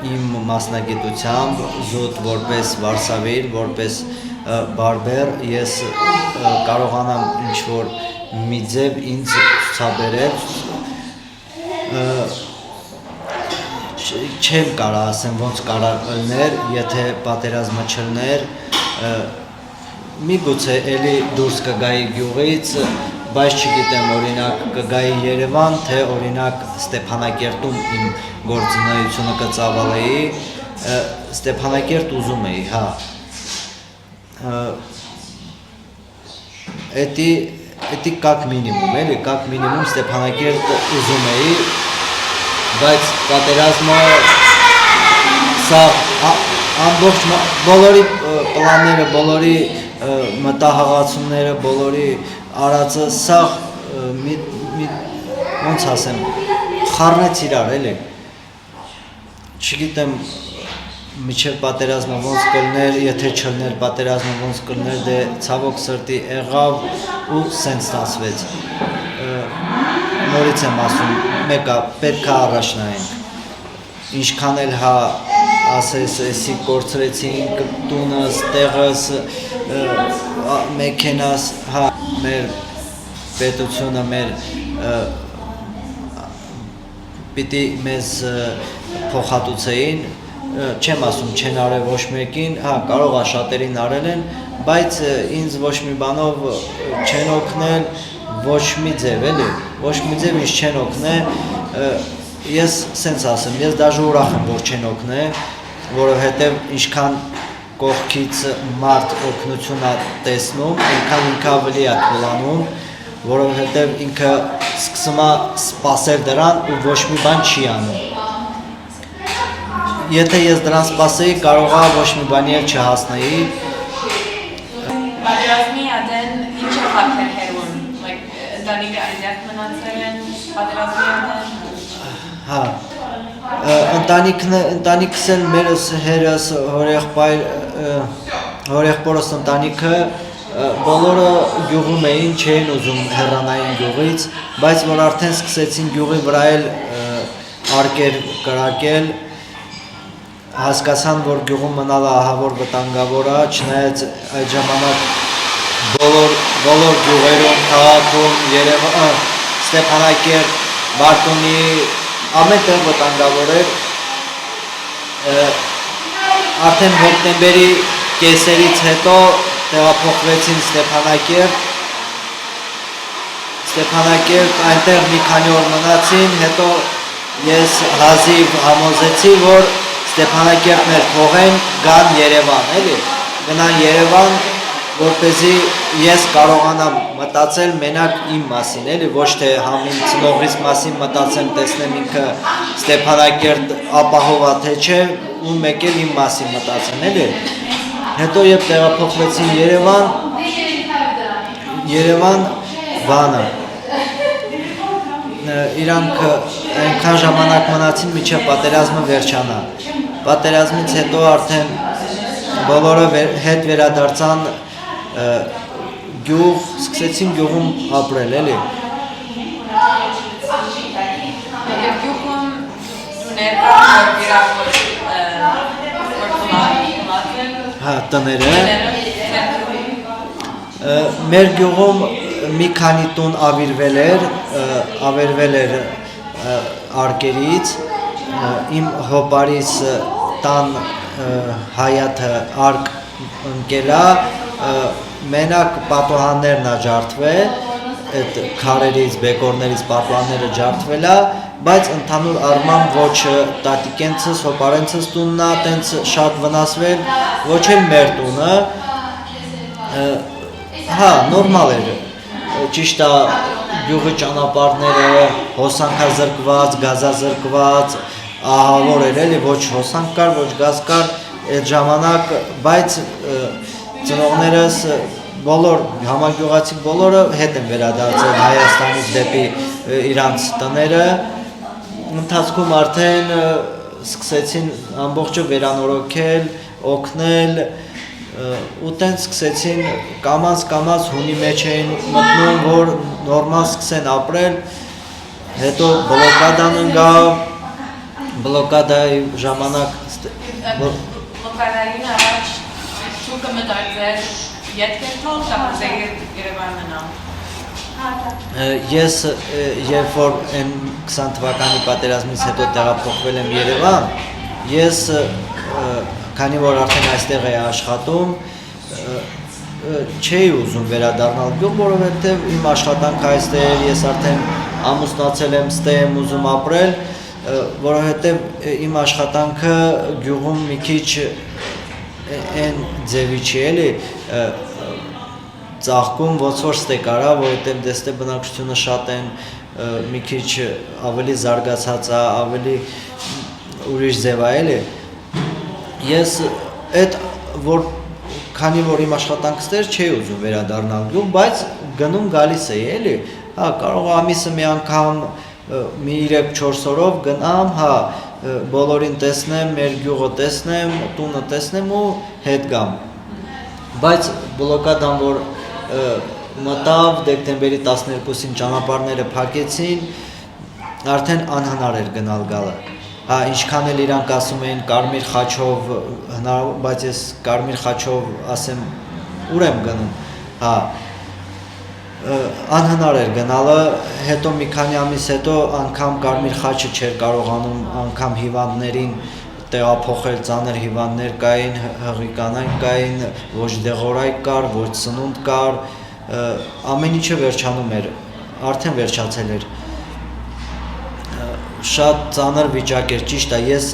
իմ մասնագիտությամբ զուտ որպես վարսավիր, որպես բարբեր, ես կարողանամ ինչ-որ մի ձև ինձ ցուցաբերել, չեմ կարա ասեմ ոնց կարար ըլներ, եթե պատերազմը չլներ, միգուցե էլի դուրս կգայի գյուղից, բայց չգիտեմ օրինակ կգայի Երևան, թե օրինակ Ստեփանակերտում իմ գործունեությունը կծավալեի, Ստեփանակերտ ուզում էի, հա, էդի կակ մինիմում, էլի, կակ մինիմում Ստեփանակերտ ուզում էի, բայց պատերազմը սա ամբողջ բոլորի պլանները, բոլորի մտահղացումները, բոլորի արածը սա ոնց ասեմ, խառնեց իրար, էլի։ Չգիտեմ միջև պատերազմը ոնց կլներ, եթե չլներ պատերազմը ոնց կլներ, դե ցավոք սրտի եղավ ու սենց ստացվեց։ Նորից եմ ասում, մեկը պետք է առաջ նայենք։ Ինչքան էլ հա ասես էսի կորցրեցինք տունս, տեղս, մեքենաս, հա մեր պետությունը մեր պիտի մեզ փոխհատուցեին, չեմ ասում չեն արել ոչ մեկին, հա կարող է շատերին արել են, բայց ինձ ոչ մի բանով չեն օգնել, ոչ մի ձև էլի, ոչ մի ձև ինձ չեն օգնել, ես սենց ասեմ, ես դաժե ուրախ եմ, որ չեն օգնել, որովհետև ինչքան կողքից մարդ օգնություն է տեսնում, այնքան ինքը ավելի է թուլանում, որովհետև ինքը սկսում է սպասել դրան ու ոչ մի բան չի անում։ Եթե ես դրան սպասեի, կարող է ոչ մի բանի էլ չհասնեի։ Պատերազմի ադեն ինչ է խախտել հերուն, ընտանիքը այնտեղ մնացել են պատերազմի ադեն։ Հա, ընտանիքս էլ մերս հերս հորեղբորս ընտանիքը բոլորը գյուղում էին, չէին ուզում հեռանային գյուղից, բայց որ արդեն սկսեցին գյուղի վրա էլ արկեր կրակել, հասկացան, որ գյուղում մնալը ահավոր վտանգավոր է, չնայած այդ ժամանակ բոլոր գյուղերում, քաղաքում, Երևան, Ստեփանակերտ, Բարտունի, ամեն տեղ վտանգավոր էր։ Արդեն հոկտեմբերի կեսերից հետո տեղափոխվեցին Ստեփանակերտ, այնտեղ մի քանի օր մնացին, հետո ես հազիվ համոզեցի, որ Ստեփանակերտն էլ թողեն, գան Երևան, էլի, գնան Երևան, որպեսզի ես կարողանամ մտածել մենակ իմ մասին, էլի, ոչ թե համին ծնողիս մասին մտածեմ, տեսնեմ ինքը Ստեփանակերտ ապահով է թե չէ, ու մեկ էլ իմ մասին մտածեմ, էլի։ Հետո երբ տեղափոխվեցին Երևան բանը, իրանք այնքան ժամանակ մնացին, մինչև պատերազմը վերջանա։ Պատերազմից հետո արդեն բոլորը հետ վերադարձան գյուղ, սկսեցին գյուղում ապրել, էլի։ Եվ գյուղում տուներ կան, Հա, տները։ Մեր գյուղում մի քանի տուն ավերվել էր արկերից, իմ հոպարիս տան հայաթը արկ ընկելա, մենակ պատոհաններն է ջարդվել, այդ քարերից, բեկորներից պատոհանները ջարդվել է, բայց ընդհանուր առմամբ ոչ տատիկենցս, հոպարենցս տունն է, տենց շատ վնասվել, ոչ էլ մեր տունը, հա, նորմալ էր, ճիշտ է, գյուղի ճանապարհները հոսանքազրկված, գազազրկված, ահավոր էր էլի, ոչ հոսանք կար, ոչ գազ կար, այդ ժամանակ, բայց ծնողներս բոլոր համագյուղացի բոլորը հետ են վերադարձել Հայաստանից դեպի իրանց տները, ընթացքում արդեն սկսեցին ամբողջը վերանորոգել, օգնել, ու տենց սկսեցին կամաց հունի մեջ էին մտնում, որ նորմալ սկսեն ապրել, հետո բլոկադան ընկավ, բլոկադայի ժամանակ բլոկադային առաջ շուկը մտածել ետքերթով տապուզ է Երևան մնալ։ Ես երբ որ այն 20 թվականի պատերազմից հետո տեղափոխվել եմ Երևան, ես քանի որ արդեն այստեղ էի աշխատում, չէի ուզում վերադառնալ գյուղ, որովհետև իմ աշխատանքը այստեղ էր, ես արդեն ամուսնացել եմ, ստե եմ ուզում ապրել, որովհետև իմ աշխատանքը գյուղում մի քիչ այն ձևի չի էլի, ծաղկում ոնց որ ստե կարա, որովհետև դեստե բնակչությունը շատ են, մի քիչ ավելի զարգացած է, ավելի ուրիշ ձև է էլի։ Ես այդ որ քանի որ իմ աշխատանքս էր, չէի ուզում վերադառնալ գյուղ, բայց գնում գալիս էի էլի, հա կարող ամիսը մի անգամ մի 3-4 օրով գնամ, հա, բոլորին տեսնեմ, մեր գյուղը տեսնեմ, տունը տեսնեմ ու հետ գամ։ Բայց բլոկադան որ մտավ դեկտեմբերի 12-ին ճանապարհները փակեցին, արդեն անհնար էր գնալ գալը։ Հա, ինչքան էլ իրանք ասում էին կարմիր խաչով հնարավոր, բայց ես կարմիր խաչով ասեմ ուր եմ գնում, հա, անհնար էր գնալը, հետո մի քանի ամիս հետո անգամ կարմիր խաչը չէր կարողանում անգամ հիվանդներին տեղափոխել, ծանր հիվանդներ կային, հղի կանայք կային, ոչ դեղորայք կար, ոչ սնունդ կար, ամեն ինչը վերջանում էր, արդեն վերջացել էր։ Շատ ծանր վիճակ էր, ճիշտ է, ես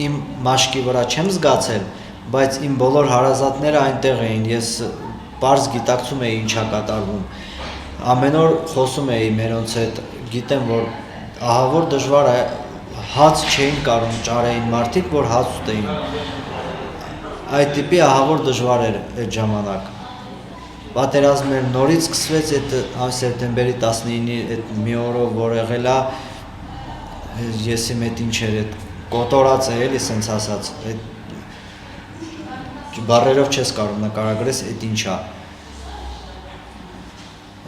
իմ մաշկի վրա չեմ զգացել, բայց իմ բոլոր հարազատները այնտեղ էին, ես պարզ գիտակցում էի ինչա կատարվում, ամեն օր խոսում էի մերոնց հետ, գիտեմ, որ ահավոր դժվար է, հաց չէին կարում ճարեին մարդիկ, որ հաց ուտեին, այդ տիպի ահավոր դժվար էր այդ ժամանակ։ Պատերազմը նորից սկսվեց այդ սեպտեմբերի 19-ի այդ մի օրով, որ եղել է, ես իմ այդ ինչ էր, այդ կոտորած է էլի սենց ասած, բառերով չես կարող նկարագրես այդ ինչա։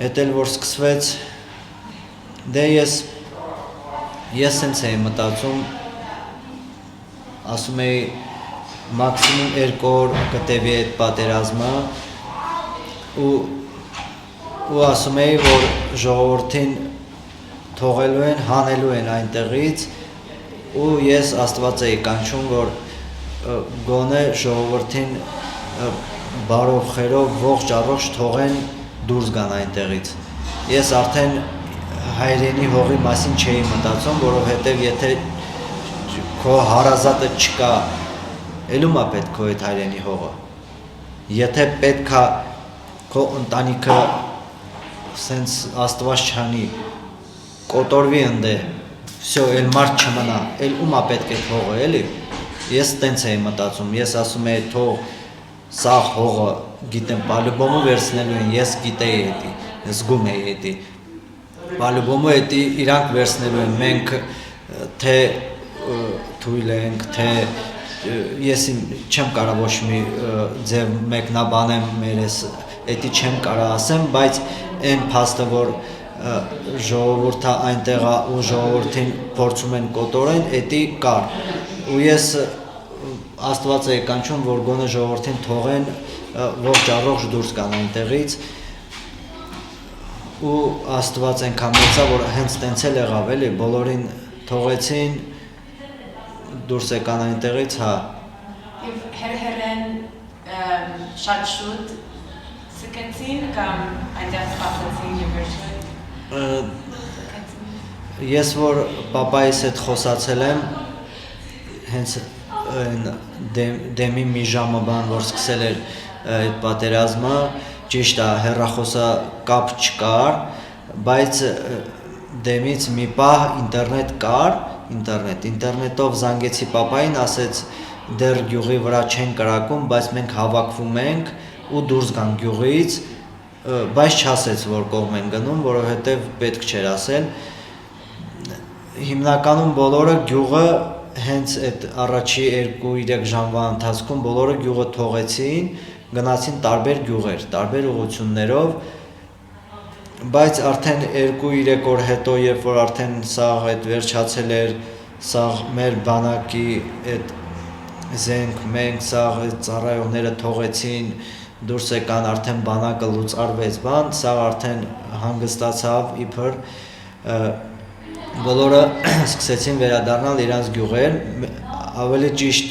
Այդ էլ որ սկսվեց, դե ես սենց էի մտածում, ասում էի մաքսիմում 2 օր կտևի այդ պատերազմը ու ասում էի, որ ժողովրդին թողելու են, հանելու են այնտեղից ու ես Աստված էի կանչում, որ գոնե ժողովրդին բարով խերով ողջ առողջ թողեն դուրս գան այնտեղից։ Ես արդեն հայրենի հողի մասին չէի մտածում, որովհետև եթե քո հարազատը չկա, ելումա պետք քո այդ հայրենի հողը։ Եթե պետքա քո ընտանիքը սենց Աստված չանի կոտորվի ընդե, վсё, էլ մարդ չմնա, էլ ումա պետք է հողը, էլի։ Ես տենց էի մտածում, ես ասում էի թող սա հողը, գիտեմ, պալյուբոմը վերցնելու են, ես գիտեի էդի, զգում էի էդի։ Պալյուբոմը էդի իրանք վերցնելու են, մենք թե թույլ ենք, թե ես չեմ կարա ոչ մի ձև մեկնաբանեմ մերես, էդի չեմ կարա ասեմ, բայց այն փաստը, որ ժողովուրդը այնտեղ ու ժողովրդին փորձում են կոտորեն, էդի կար։ Ու ես Աստված էի կանչում, որ գոնե ժողովրդին թողեն ողջ առողջ դուրս գան այնտեղից ու Աստված այնքան մեծ է, որ հենց տենց էլ եղավ, էլի, բոլորին թողեցին դուրս եկան այնտեղից, հա։ Եվ հերհերեն շատ շուտ սկեցին կամ այնտեղ սպասեցին եւ վերջին։ Ես որ պապայիս հետ խոսացել եմ, հենց դեմի մի ժամը բան, որ սկսել էր այդ պատերազմը, ճիշտ է, հեռախոսակապ չկար, բայց դեմից մի պահ ինտերնետ կար, ինտերնետով զանգեցի պապային, ասեց դեռ գյուղի վրա չեն կրակում, բայց մենք հավաքվում ենք ու դուրս գան գյուղից, բայց չասեց, որ կողմ են գնում, որովհետև պետք չէր ասել։ Հիմնականում բոլորը գյուղը հենց այդ առաջի 2-3 ժամվա ընթացքում բոլորը գյուղը թողեցին, գնացին տարբեր գյուղեր, տարբեր ուղղություններով, բայց արդեն 2-3 օր հետո, երբ որ արդեն սաղ այդ վերջացել էր, սաղ մեր բանակի այդ զենք, մենք սաղ այդ ծառայողները թողեցին, դուրս եկան, արդեն բանակը լուծարվեց բան, սաղ արդեն հանգստացավ իբր, բոլորը սկսեցին վերադառնալ իրանց գյուղեր, ավելի ճիշտ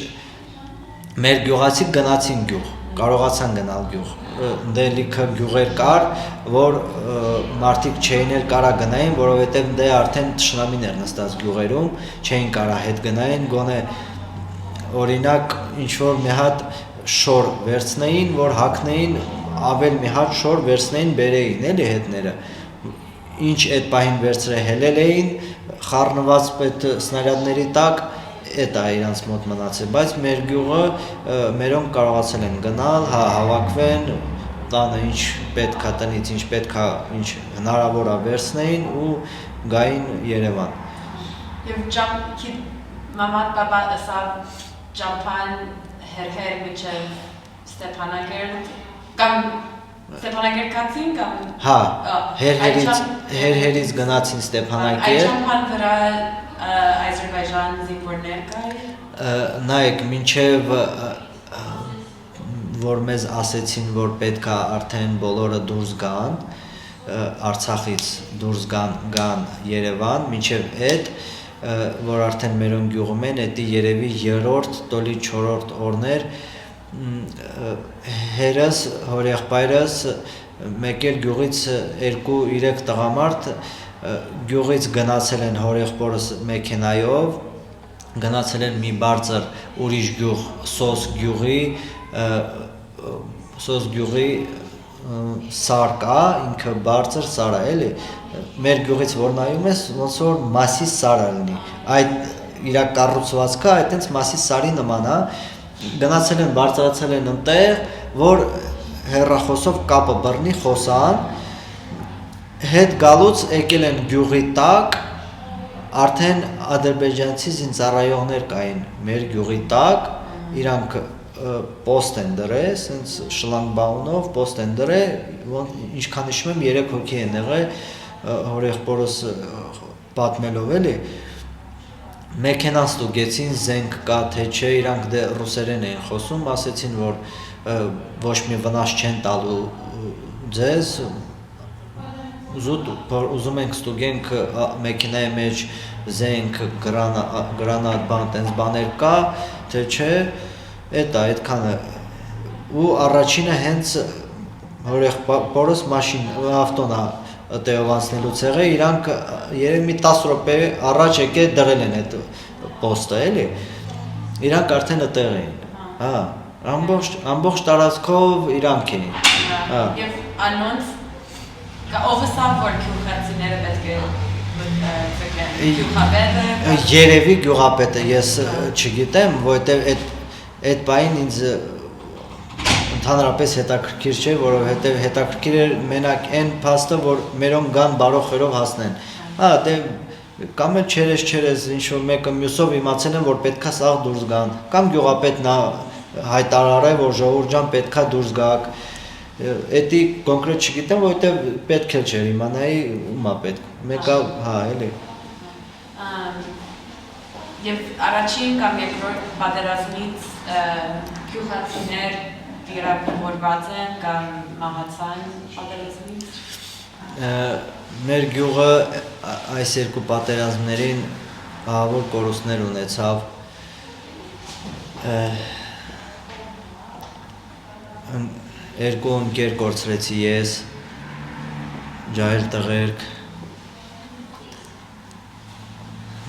մեր գյուղացիք գնացին գյուղ, կարողացան գնալ գյուղ, դե լիքը գյուղեր կար, որ մարդիկ չէին էլ կարա գնային, որովհետև դե արդեն թշնամիներ նստած գյուղերում, չէին կարա հետ գնային, գոնե օրինակ ինչ-որ մի հատ շոր վերցնեին, որ հագնեին, ավել մի հատ շոր վերցնեին բերեին, էլի հետները, ինչ այդ պահին վերցրե հելել էին, խառնված այդ սնարյադների տակ, էդ է իրանց մոտ մնացել, բայց մեր գյուղը մերոնք կարողացել են գնալ, հավաքվեն, տանը ինչ պետք է տնից, ինչ պետք է, ինչ հնարավոր է վերցնեին ու գային Երևան։ Եվ մաման բաբա ասավ ճամփան հերհեր միջև Ստեփանագերտ կամ Ստեփանագերտ կացին կամ Հա, հերհերից գնացին Ստեփանագերտ։ Այդ ճամփան վրա Ադրբեջան զինվորներ կային։ Նայեք, մինչև որ մեզ ասեցին, որ պետք է արդեն բոլորը դուրս գան, Արցախից դուրս գան Երևան, մինչև այդ որ արդեն մերոն գյուղում են, դա երևի 3-րդ, տոլի 4-րդ օրներ հերս, հորեղբայրս մեկ էլ գյուղից 2-3 տղամարդ գյուղից գնացել են հորեղբորս մեքենայով, գնացել են մի բարձր ուրիշ գյուղ, Սոս գյուղի սար կա, ինքը բարձր սար է, էլի, մեր գյուղից որ նայում ես, ոնց որ Մասիս սարը լինի, այդ իրա կառուցվածքը այդտենց Մասիս սարի նման է, գնացել են, բարձրացել են ընտեղ, որ հեռախոսով կապը բռնի, խոսան, հետ գալուց եկել են գյուղի տակ, արդեն ադրբեջանցի զինծառայողներ կային մեր գյուղի տակ, իրանք post են դրել, սենց շլանգբաունով post են դրել, ինչքան հիշում եմ 3 հոգի են եղել, հորեղբորս պատմելով էլի, մեքենան ստուգեցին, զենք կա թե չէ, իրանք դե ռուսերեն էին խոսում, ասեցին, որ ոչ մի վնաս չեն տալու ձեզ, ուզում ենք ստուգենք մեքենայի մեջ զենք, գրանատ բան, տենց բաներ կա, թե չէ, այդքանը ու առաջինը հենց հորեղբորս ավտոն է տեղով անցնելուց եղել, իրանք երևի մի 10 րոպե առաջ եկել դրել են այդ պոստը, էլի, իրանք արդեն այդտեղ էին, հա, ամբողջ տարածքով իրանք էին, հա։ Եվ անոնց ով ասավ, որ գյուղացիները պետք է գյուղապետը Երևի գյուղապետը, ես չգիտեմ, որովհետև այդ բային ինձ ընդհանրապես հետաքրքիր չէ, որովհետև հետաքրքիր էր մենակ այն փաստը, որ մերոմ գան բարոխերով հասնեն։ Հա, դե կամ էլ չերես ինչ-որ մեկը մյուսով իմացել են, որ պետքա սաղ դուրս գան, կամ գյուղապետն հայտարարել, որ ժողովուրդ ջան պետքա դուրս գաք։ Էդի կոնկրետ չգիտեմ, որովհետև պետք էլ չէր իմանայի ումա պետք։ Մեկը, հա, էլի։ Եվ առաջին կամ երկրորդ պատերազմից գյուղացիներ վիրավորված են կամ մահացան պատերազմից։ Մեր գյուղը այս երկու պատերազմներին ահավոր կորուստներ ունեցավ։ Երկու ընկեր կորցրեցի ես, ջահել տղերք,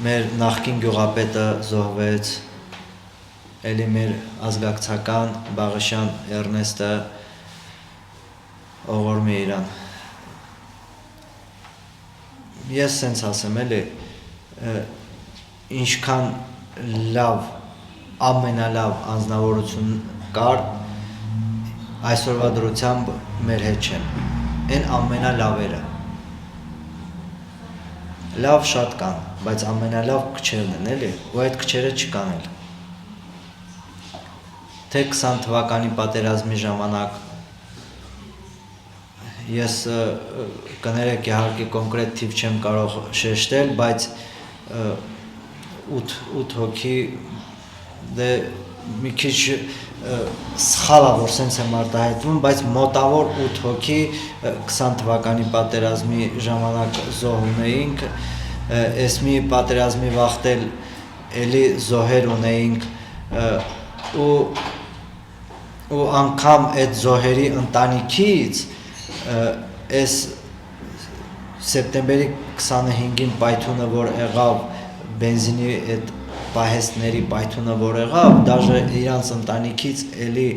մեր նախկին գյուղապետը զոհվեց, էլի մեր ազգակցական Բաղաշյան Էրնեստը ողորմի իրան։ Ես սենց ասեմ, էլի, ինչքան լավ, ամենալավ անձնավորություն կար, այսօրվա դրությամբ մեր հետ չեն, են ամենալավերը։ Լավ շատ կան, բայց ամենալավ քչերն են, էլի, ու այդ քչերը չկան էլ։ Թե 20 թվականի պատերազմի ժամանակ ես կներեք իհարկե կոնկրետ թիվ չեմ կարող շեշտել, բայց 8 հոգի դե մի քիչ սխալ է, որ սենց եմ արտահայտվում, բայց մոտավոր 8 հոգի 20 թվականի պատերազմի ժամանակ զոհ ունեինք, ես մի պատերազմի վախտել էլի զոհեր ունեինք ու անգամ այդ զոհերի ընտանիքից ես սեպտեմբերի 25-ին պայթունը որ եղավ, բենզինի այդ պահեստների պայթունը որ եղավ, դաժե իրանց ընտանիքից էլի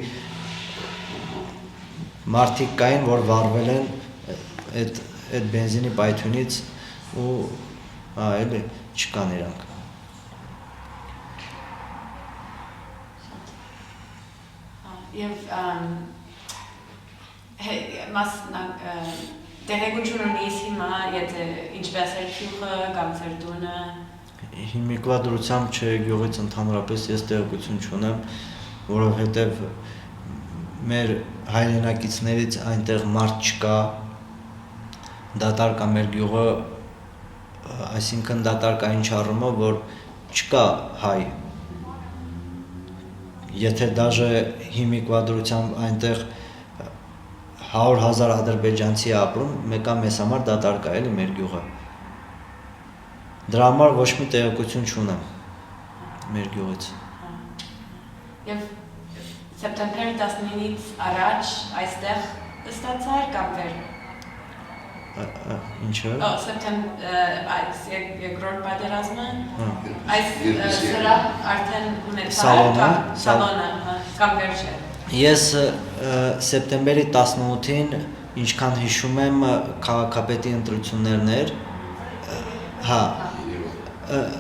մարդիկ կային, որ վարվել են այդ բենզինի պայթունից ու էլի չկան իրանք։ Եվ տեղեկություն ունիս հիմա, եթե ինչպես էր գյուղը կամ ձեր տունը։ Հիմիկվա դրությամբ չէ գյուղից ընդհանրապես ես տեղեկություն չունեմ, որովհետև մեր հայրենակիցներից այնտեղ մարդ չկա, դատարկ է մեր գյուղը, այսինքն դատարկ է ինչ առումով, որ չկա հայ։ Եթե դաժե հիմիկվա դրությամբ այնտեղ 100,000 ադրբեջանցի է ապրում, մեկը մեզ համար դատարկ է էլի մեր գյուղը։ Դրա համար ոչ մի տեղեկություն չունեմ մեր գյուղից։ Եվ սեպտեմբեր 19-ից առաջ այստեղ ստացար կամ վեր։ Ինչը։ Այս երկրորդ պատերազմը, այս սրահ արդեն ունեցար սալոնը կամ վերջ է։ Ես սեպտեմբերի 18-ին, ինչքան հիշում եմ, քաղաքապետի ընտրություններն էր, հա,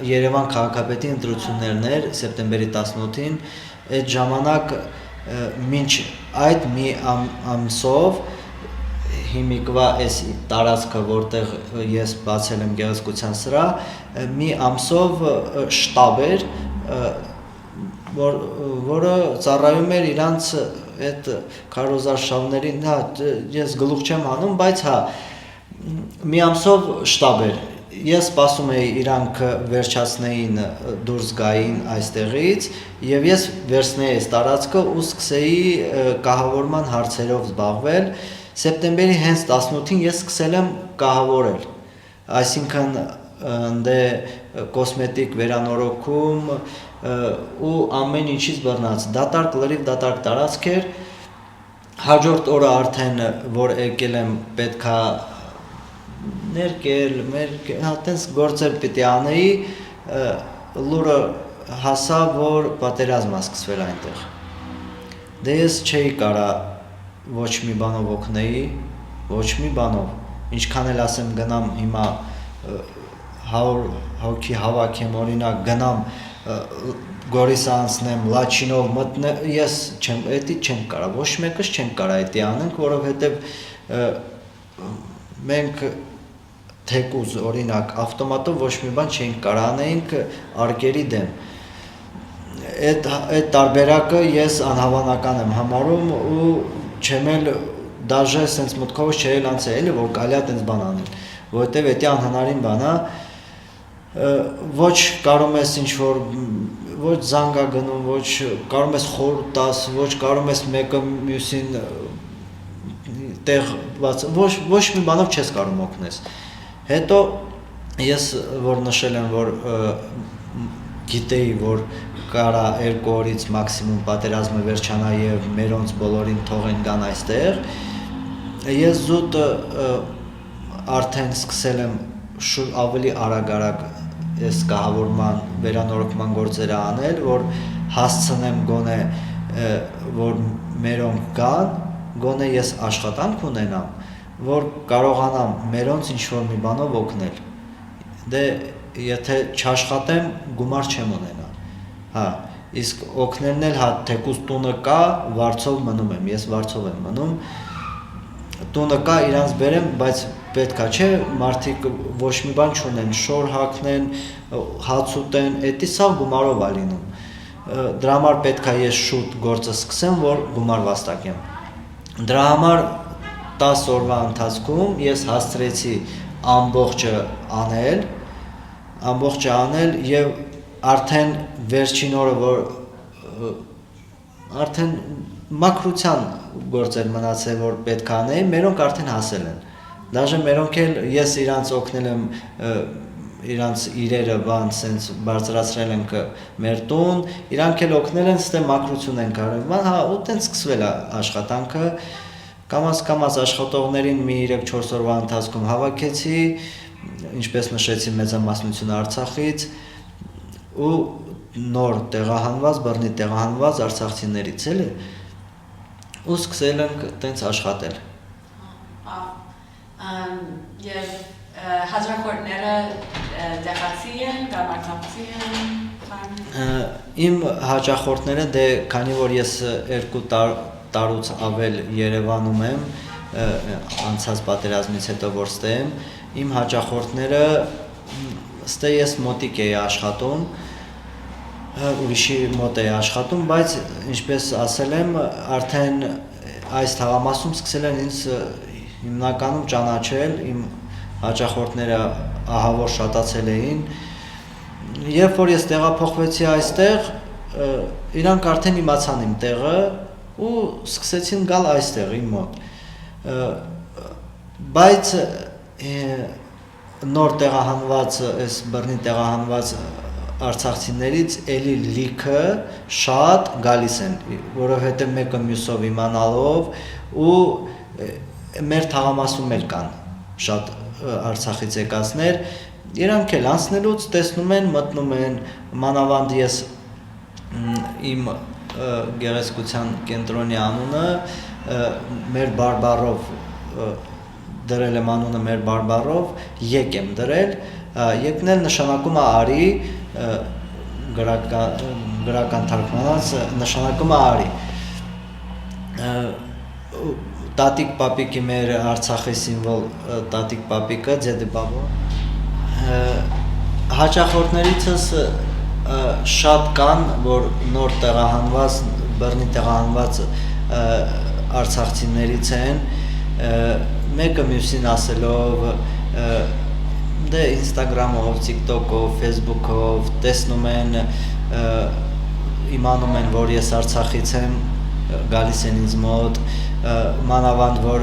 Երևան քաղաքապետի ընտրություններն էր սեպտեմբերի 18-ին, այդ ժամանակ մինչ այդ մի ամսով հիմիկվա այս տարածքը, որտեղ ես բացել եմ գեղեցկության սրահ, մի ամսով շտաբ էր, որը ծառայում էր իրանց այդ քարոզարշավներին, հա, ես գլուխ չեմ հանում, բայց հա, մի ամսով շտաբ էր։ Ես սպասում էի իրանք վերջացնեին դուրս գային այստեղից եւ ես վերցնեի այս տարածքը ու սկսեի կահավորման հարցերով զբաղվել։ Սեպտեմբերի հենց 18-ին ես սկսել եմ կահավորել, այսինքն դե կոսմետիկ վերանորոգում ու ամեն ինչից բռնած, դատարկ լրիվ դատարկ տարածք էր։ Հաջորդ օրը արդեն որ եկել եմ պետքա ներկել, հա տենց գործեր պիտի անեի, լուրը հասա, որ պատերազմ է սկսվել այնտեղ։ Դե ես չէի կարա ոչ մի բանով օգնեի, ոչ մի բանով, ինչքան էլ ասեմ գնամ հիմա 100 հոգի հավաքեմ, օրինակ գնամ Գորիսը անցնեմ, Լաչինով մտնեմ, ես էդի չեմ կարա, ոչ մեկս չեմ կարա էդի անենք, որովհետև մենք թեկուզ օրինակ ավտոմատով ոչ մի բան չէինք կարա անեինք արկերի դեմ։ Այդ տարբերակը ես անհավանական եմ համարում ու չեմ էլ դաժե սենց մտքովս չէի լանցել էլի որ կարելի է տենց բան անել, որովհետև էդի անհնարին բան է, ոչ կարող ես ինչ որ ոչ զանգա գնում, ոչ կարող ես խոր տաս, ոչ կարող ես մեկը մյուսին տեղ բաց, ոչ մի բանով չես կարող օգնես։ Հետո ես որ նշել եմ, որ գիտեի, որ կարա 2 օրից մաքսիմում պատերազմը վերջանա եւ մերոնց բոլորին թողեն գան այստեղ, ես զուտ արդեն սկսել եմ ավելի արագ այս կահավորման վերանորոգման գործերը անել, որ հասցնեմ գոնե որ մերոնք գան, գոնե ես աշխատանք ունենամ, որ կարողանամ մերոնց ինչ-որ մի բանով օգնել։ Դե եթե չաշխատեմ, գումար չեմ ունենա։ Հա, իսկ օգնելն էլ հա թեկուզ տունը կա, վարձով մնում եմ, ես վարձով եմ մնում։ Տունը կա, իրանց բերեմ, բայց պետքա չէ, մարդիկ ոչ մի բան չունեն, շոր հագնեն, հաց ուտեն, էդի սա գումարով է լինում։ Դրա համար պետքա ես շուտ գործը սկսեմ, որ գումար վաստակեմ։ Դրա համար 10 օրվա ընթացքում ես հասցրեցի ամբողջը անել եւ արդեն վերջին օրը որ արդեն մակրության գործեր մնացել որ պետք է անեի, մերոնք արդեն հասել են։ Դաժե մերոնք էլ ես իրանց օգնել եմ իրանց իրերը բան սենց բարձրացրել են մեր տուն, իրանք էլ օգնել են, ստե մակրություն են կարել, բան, հա, ու տենց սկսվել է աշխատանքը, կամաց աշխատողներին մի 3-4 օրվա ընթացքում հավաքեցի, ինչպես նշեցի մեծամասնությունը Արցախից, ու նոր տեղահանված, բռնի տեղահանված արցախցիներից էլ ու սկսել ենք տենց աշխատել։ Եվ հաջողորդները տեղացի են կամ արցախցի են։ Իմ հաճախորդները դե քանի որ ես 2 տարուց ավել Երևանում եմ, անցած պատերազմից հետո որ ստեմ, իմ հաճախորդները ստե ես մոտիկ էի աշխատում, ուրիշի մոտ էի աշխատում, բայց ինչպես ասել եմ, արդեն այս թաղամասում սկսել են ինձ հիմնականում ճանաչել, իմ հաճախորդները ահավոր շատացել էին, երբ որ ես տեղափոխվեցի այստեղ, իրանք արդեն իմացան իմ տեղը ու սկսեցին գալ այստեղ իմ մոտ, բայց նոր տեղահանված, այս բռնի տեղահանված արցախցիներից էլի լիքը շատ գալիս են, որովհետև մեկը մյուսով իմանալով ու մեր թաղամասում էլ կան շատ Արցախից եկածներ, իրանք էլ անցնելուց տեսնում են, մտնում են, մանավանդ ես իմ գեղեցկության կենտրոնի անունը մեր բարբառով դրել եմ անունը մեր բարբառով, եկ եմ դրել, եկն էլ նշանակում է արի, գրական թարգմանած նշանակում է արի, տատիկ պապիկի մեր Արցախի սիմվոլ տատիկ պապիկը, ձեդի բաբո, հաճախորդներիցս շատ կան, որ նոր տեղահանված, բռնի տեղահանված արցախցիներից են, մեկը մյուսին ասելով, դե Instagram-ով, TikTok-ով, Facebook-ով տեսնում են, իմանում են, որ ես Արցախից եմ, գալիս են ինձ մոտ, մանավանդ որ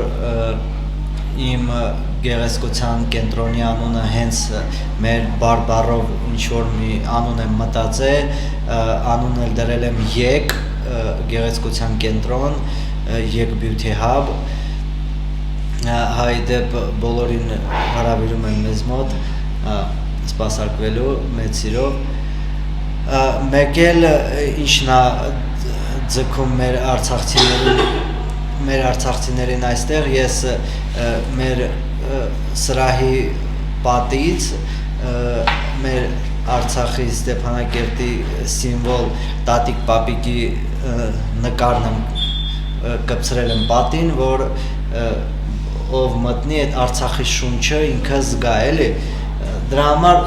իմ գեղեցկության կենտրոնի անունը հենց մեր բարբառով ինչ-որ մի անուն եմ մտածել, անունն էլ դրել եմ եկ, գեղեցկության կենտրոն, եկ Beauty Hub, հայդեպ բոլորին հրավիրում եմ մեզ մոտ, սպասարկվելու մեծ սիրով, մեկ էլ ինչն է ձգում մեր արցախցիներին այստեղ, ես մեր սրահի պատից, մեր Արցախի Ստեփանակերտի սիմվոլ տատիկ պապիկի նկարն եմ կպցրել եմ պատին, որ ով մտնի այդ Արցախի շունչը ինքը զգա էլի, դրա համար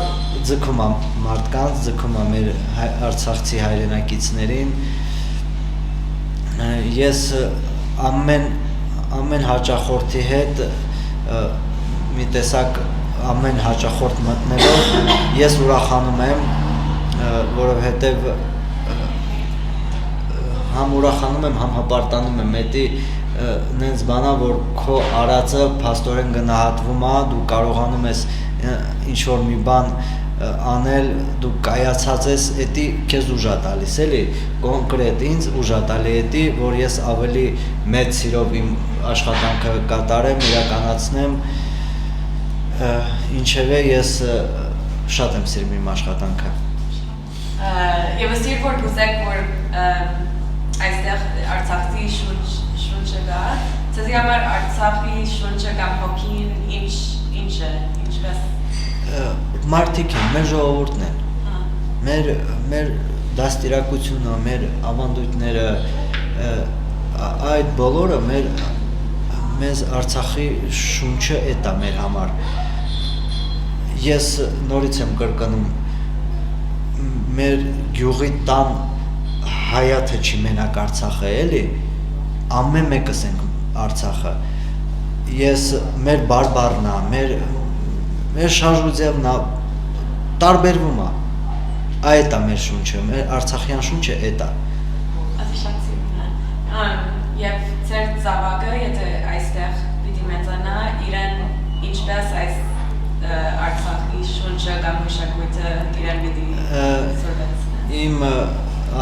ձգում է մարդկանց, ձգում է մեր արցախցի հայրենակիցներին, ես ամեն հաճախորդի հետ մի տեսակ ամեն հաճախորդ մտնելով ես ուրախանում եմ, որովհետև համ ուրախանում եմ, համ հպարտանում եմ, էդի նենց բանա, որ քո արածը փաստորեն գնահատվում է, դու կարողանում ես ինչ-որ մի բան անել, դու կայացած ես, էդի քեզ ուժ է տալիս, էլի, կոնկրետ ինձ ուժ է տալի էդի, որ ես ավելի մեծ սիրով իմ աշխատանքը կատարեմ, իրականացնեմ, ինչևէ ես շատ եմ սիրում իմ աշխատանքը։ Եվ ըստ որ գուզեք, որ այստեղ Արցախի շունչը գա, ձեզի համար Արցախի շունչը կամ հոգին ինչ է, ինչպես մարդիկ են, մեր ժողովուրդն են, մեր դաստիարակությունը, մեր ավանդույթները, այդ բոլորը մեզ Արցախի շունչը էդ է մեր համար, ես նորից եմ կրկնում, մեր գյուղի տան հայաթը չի մենակ Արցախը էլի, ամեն մեկս ենք Արցախը, ես մեր բարբառն է, մեր շարժուձևն է, տարբերվում է, այդ է մեր շունչը, մեր արցախյան շունչը էդ է։ Ասի շատ սիրուն է, և ձեր զավակը, եթե այստեղ պիտի մեծանա, իրեն ինչպես այս Արցախի շունչը կամ մշակույթը իրեն պիտի սովորեցնի։ Իմ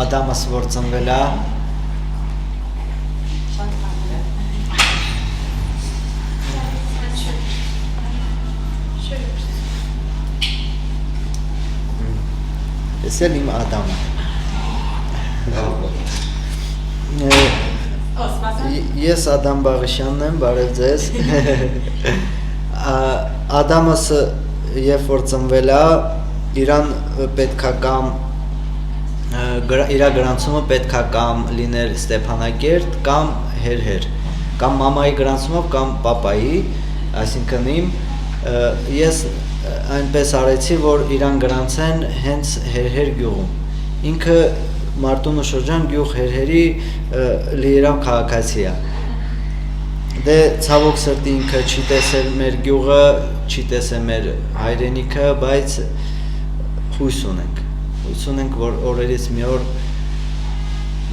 Ադամս որ ծնվել է, ես էլ իմ Ադամը։ Ես Ադամ Բաղիշյանն եմ, բարև ձեզ։ Ադամս երբ որ ծնվել է, իրան պետքա կամ իրա գրանցումը պետքա կամ լիներ Ստեփանակերտ կամ Հերհեր։ կամ մամայի գրանցումով կամ պապայի, այսինքն իմ ես այնպես արեցի, որ իրան գրանցեն հենց Հերհեր գյուղում։ Ինքը Մարտունու շրջան գյուղ Հերհերի լիերավ քաղաքացի է։ Դե ցավոք սրտի ինքը չի տեսել մեր գյուղը, չի տեսել մեր հայրենիքը, բայց հույս ունենք, որ օրերից մի օր,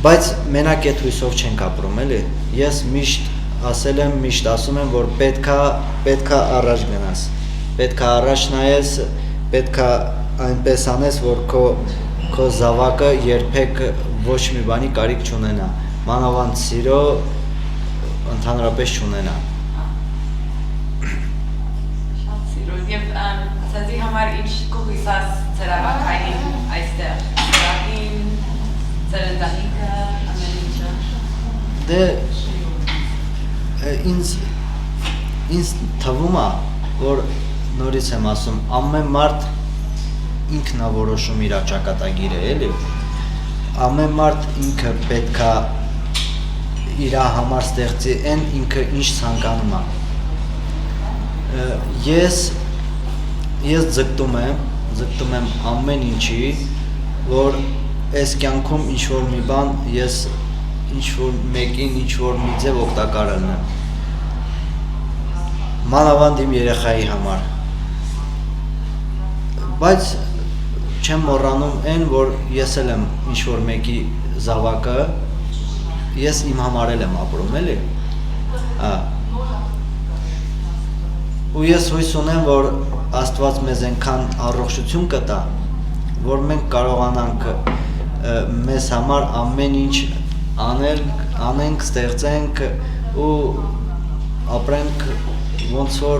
բայց մենակ այդ հույսով չենք ապրում, էլի։ Ես միշտ ասել եմ, միշտ ասում եմ, որ պետքա առաջ գնաս, պետքա առաջ նայես, պետքա այնպես անես, որ քո զավակը երբեք ոչ մի բանի կարիք չունենա, մանավանդ սիրո ընդհանրապես չունենա։ Շատ սիրուն, եւ ասացի համար ինչ կհույսաս ծերավակային այստեղ, ծրագին, ծերնդահիկը, ամեն ինչը։ Դե ինձ թվում է, որ նորից եմ ասում, ամեն մարդ ինքն է որոշում իր ճակատագիրը, էլի։ Ամեն մարդ ինքը պետքա իր համար ստեղծի այն ինքը ինչ ցանկանում է։ Ես ձգտում եմ ամեն ինչի, որ այս կյանքում ինչ որ մի բան ես ինչ որ մեկին ինչ որ մի ձև օգտակար լինեմ։ Մանավանդ իմ երեխայի համար։ Բայց չեմ մոռանում այն, որ ես էլ եմ ինչ որ մեկի զավակը, ես իմ համար եմ ապրում, էլի։ Ու ես հույս ունեմ, որ Աստված մեզ այնքան առողջություն կտա, որ մենք կարողանանք մեզ համար ամեն ինչ անենք, ստեղծենք ու ապրենք ոնց որ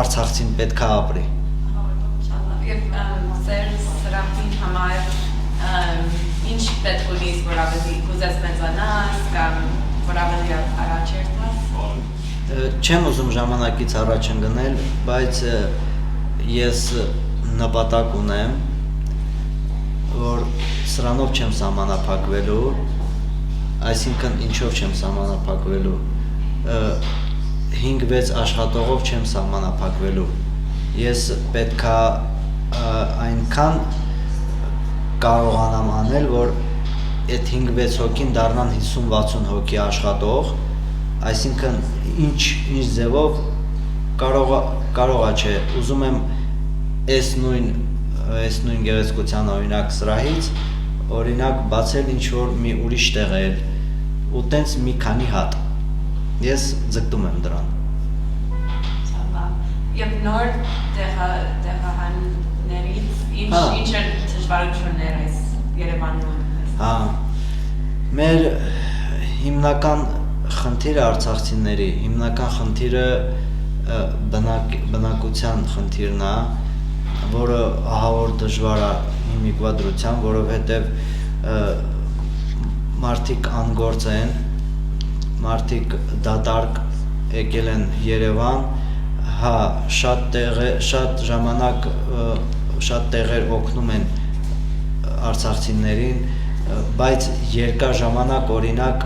արցախցին պետք է ապրի։ Եվ ձեր սրահին համար ինչ պետք ունիս, որ ավելի կուզես մեծանաս կամ որ ավելի առաջ երթաս։ Չեմ ուզում ժամանակից առաջ ընկնել, բայց ես նպատակ ունեմ, որ սրանով չեմ սահմանափակվելու, այսինքն ինչով չեմ սահմանափակվելու, 5-6 աշխատողով չեմ սահմանափակվելու, ես պետքա այնքան կարողանամ անել, որ այդ 5-6 հոգին դառնան 50-60 հոգի աշխատող, այսինքն ինչ ձևով կարողա չէ, ուզում եմ այս նույն գեղեցկության օրինակ սրահից, օրինակ բացել ինչ որ մի ուրիշ տեղել, ու տենց մի քանի հատ, ես ձգտում եմ դրան։ Եվ նոր տեղահաններից ինչ են դժվարություններ այս Երևանում։ Մեր հիմնական խնդիրը արցախցիների, հիմնական խնդիրը բնակության խնդիրն է, որը ահավոր դժվար է հիմիկվա դրությամբ, որովհետև մարդիկ անգործ են, մարդիկ դատարկ եկել են Երևան, շատ ժամանակ, շատ տեղեր օգնում են արցախցիներին, բայց երկար ժամանակ օրինակ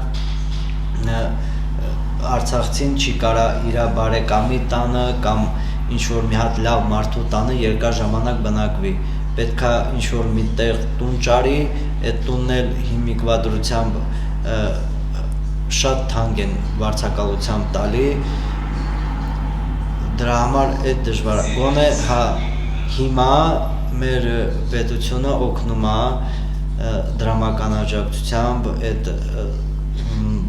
արցախցին չի կարա իր բարեկամի տանը կամ ինչ-որ մի հատ լավ մարդու տանը երկար ժամանակ բնակվի, պետքա ինչ-որ մի տեղ տուն ճարի, այդ տունն էլ հիմիկվա դրությամբ շատ թանկ են վարձակալությամբ տալի, դրա համար այդ դժվար է, գոնե հիմա մեր պետությունը օգնում է դրամական աջակցությամբ այդ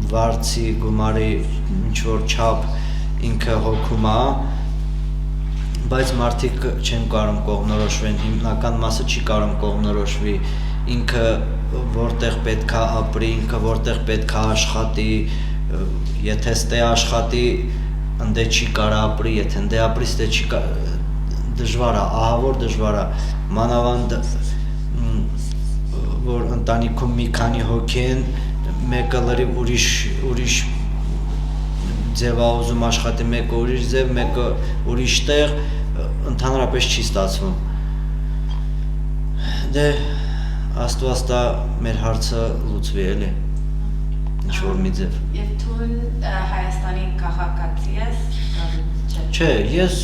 վարձի գումարի ինչ-որ չափ ինքը հոգում է, բայց մարդիկ չեն կարող կողմնորոշվեն, հիմնական մասը չի կարող կողմնորոշվի, ինքը որտեղ պետք է ապրի, ինքը որտեղ պետք է աշխատի, եթե ստե աշխատի, ընդե չի կարա ապրի, եթե ընդե ապրի, ստե չի դժվար է, ահավոր դժվար է, մանավանդ որ ընտանիքում մի քանի հոգի են, մեկը լրիվ ուրիշ ձև է ուզում աշխատի, մեկը ուրիշ ձև, մեկը ուրիշ տեղ, ընդհանրապես չի ստացվում։ Դե Աստված տա մեր հարցը լուծվի, էլի։ ինչ որ մի ձև։ Եվ դու Հայաստանի քաղաքացի ես կամ չէ։ Չէ, ես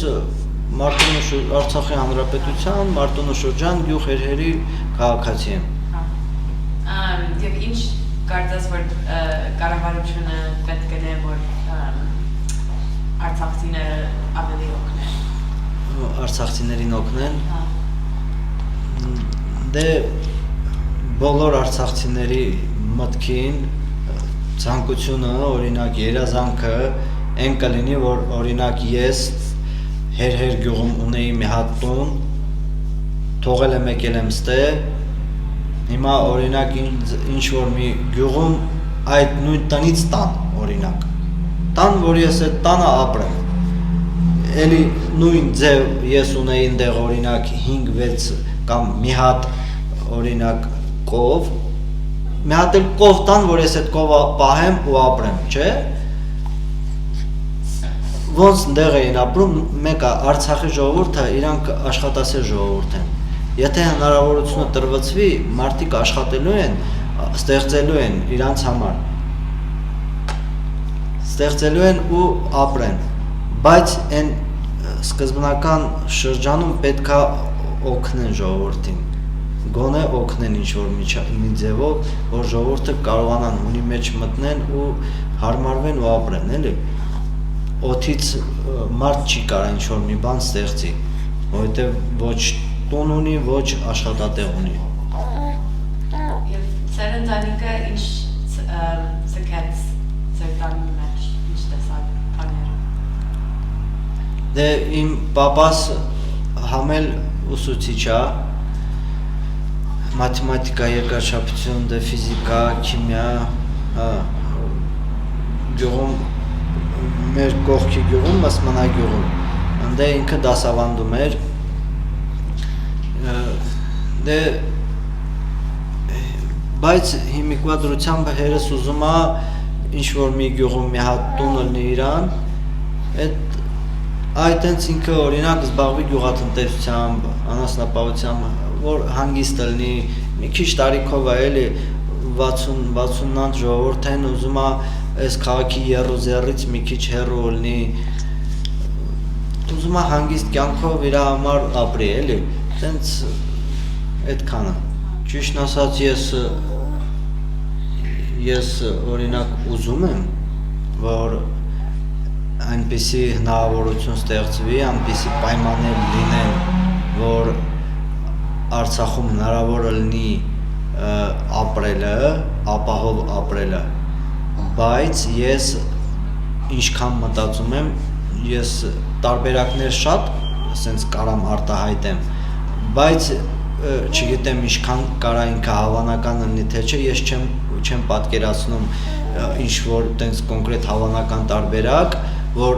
Մարտունու Արցախի Հանրապետության Մարտունու շրջան գյուղ Հերհերի քաղաքացի եմ։ Եվ ինչ կարծես որ կառավարությունը պետք է դե որ արցախցիները ավելի օգնեն։ Արցախցիներին օգնեն։ Դե բոլոր արցախցիների մտքին ցանկությունը, օրինակ երազանքը այն կլինի, որ օրինակ ես Հերհեր գյուղում ունեի մի հատ տուն, թողել եմ եկել եմ ստե, հիմա օրինակ ինչ որ մի գյուղում այդ նույն տնից տան, օրինակ, տան, որ ես այդ տանը ապրեմ, էլի նույն ձև ես ունեի այնտեղ օրինակ 5-6 կամ մի հատ օրինակ կով, մի հատ էլ կով տան, որ ես այդ կովը պահեմ ու ապրեմ, չէ՞։ Ոնց ընդեղ էին ապրում, մեկը Արցախի ժողովուրդը իրանք աշխատասեր ժողովուրդ են։ Եթե հնարավորությունը տրվեցվի, մարդիկ աշխատելու են, ստեղծելու են իրանց համար։ Ստեղծելու են ու ապրեն։ Բայց այն սկզբնական շրջանում պետքա օգնեն ժողովրդին։ Գոնե օգնեն ինչ-որ մի ձևով, որ ժողովուրդը կարողանան ունի մեջ մտնեն ու հարմարվեն ու ապրեն, էլի։ Օթից մարդ չի կարա ինչ-որ մի բան ստեղծի, որովհետև ոչ տուն ունի, ոչ աշխատատեղ ունի։ Եվ ձեր ընտանիքը ինչ ցկեց ձեր տանի մեջ, ինչ տեսակ բաներ։ Դե իմ պապաս համել ուսուցիչ է, մաթեմատիկա, երկրաչափություն, դե ֆիզիկա, քիմիա, գյուղում մեր կողքի գյուղում, Մասմանա գյուղում, ընդե ինքը դասավանդում էր, դե, բայց հիմիկվա դրությամբ հերս ուզում է ինչ-որ մի գյուղում մի հատ տուն լնի իրան, այդ հենց ինքը օրինակ զբաղվի գյուղատնտեսությամբ, անասնապահությամբ, որ հանգիստ լնի, մի քիչ տարիքով է էլի 60-60 ժողովուրդ են ուզում է այս քաղաքի եռուզեռից մի քիչ հեռու լինի, ուզում է հանգիստ կյանքով իր համար ապրի, էլի, տենց այդքանը։ Ճիշտն ասած ես օրինակ ուզում եմ, որ այնպիսի հնարավորություն ստեղծվի, այնպիսի պայմաններ լինեն, որ Արցախում հնարավոր լինի ապրելը, ապահով ապրելը, բայց ես ինչքան մտածում եմ, ես տարբերակներ շատ սենց կարամ արտահայտեմ, բայց չգիտեմ ինչքան կարա ինքը հավանական լինի, թե չէ, ես չեմ պատկերացնում ինչ-որ տենց կոնկրետ հավանական տարբերակ, որ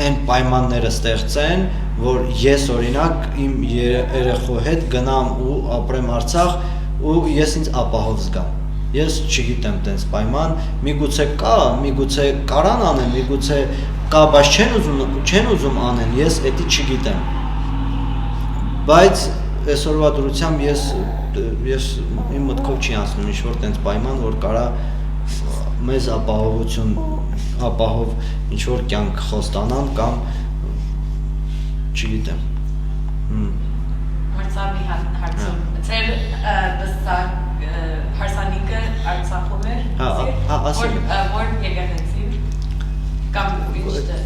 այն պայմանները ստեղծեն, որ ես օրինակ իմ երեխու հետ գնամ ու ապրեմ Արցախ ու ես ինձ ապահով զգամ։ Ես չգիտեմ տենց պայման, միգուցե կա, միգուցե կարան անեն, միգուցե կա, բայց չեն ուզում անեն, ես էդի չգիտեմ։ Բայց այսօրվա դրությամբ ես իմ մտքով չի անցնում ինչ-որ տենց պայման, որ կարա մեզ ապահով ինչ-որ կյանք խոստանան կամ չգիտեմ։ Մրցավի հարցում, ձեր հարսանիքը Արցախում էր, որ եկեղեցի կամ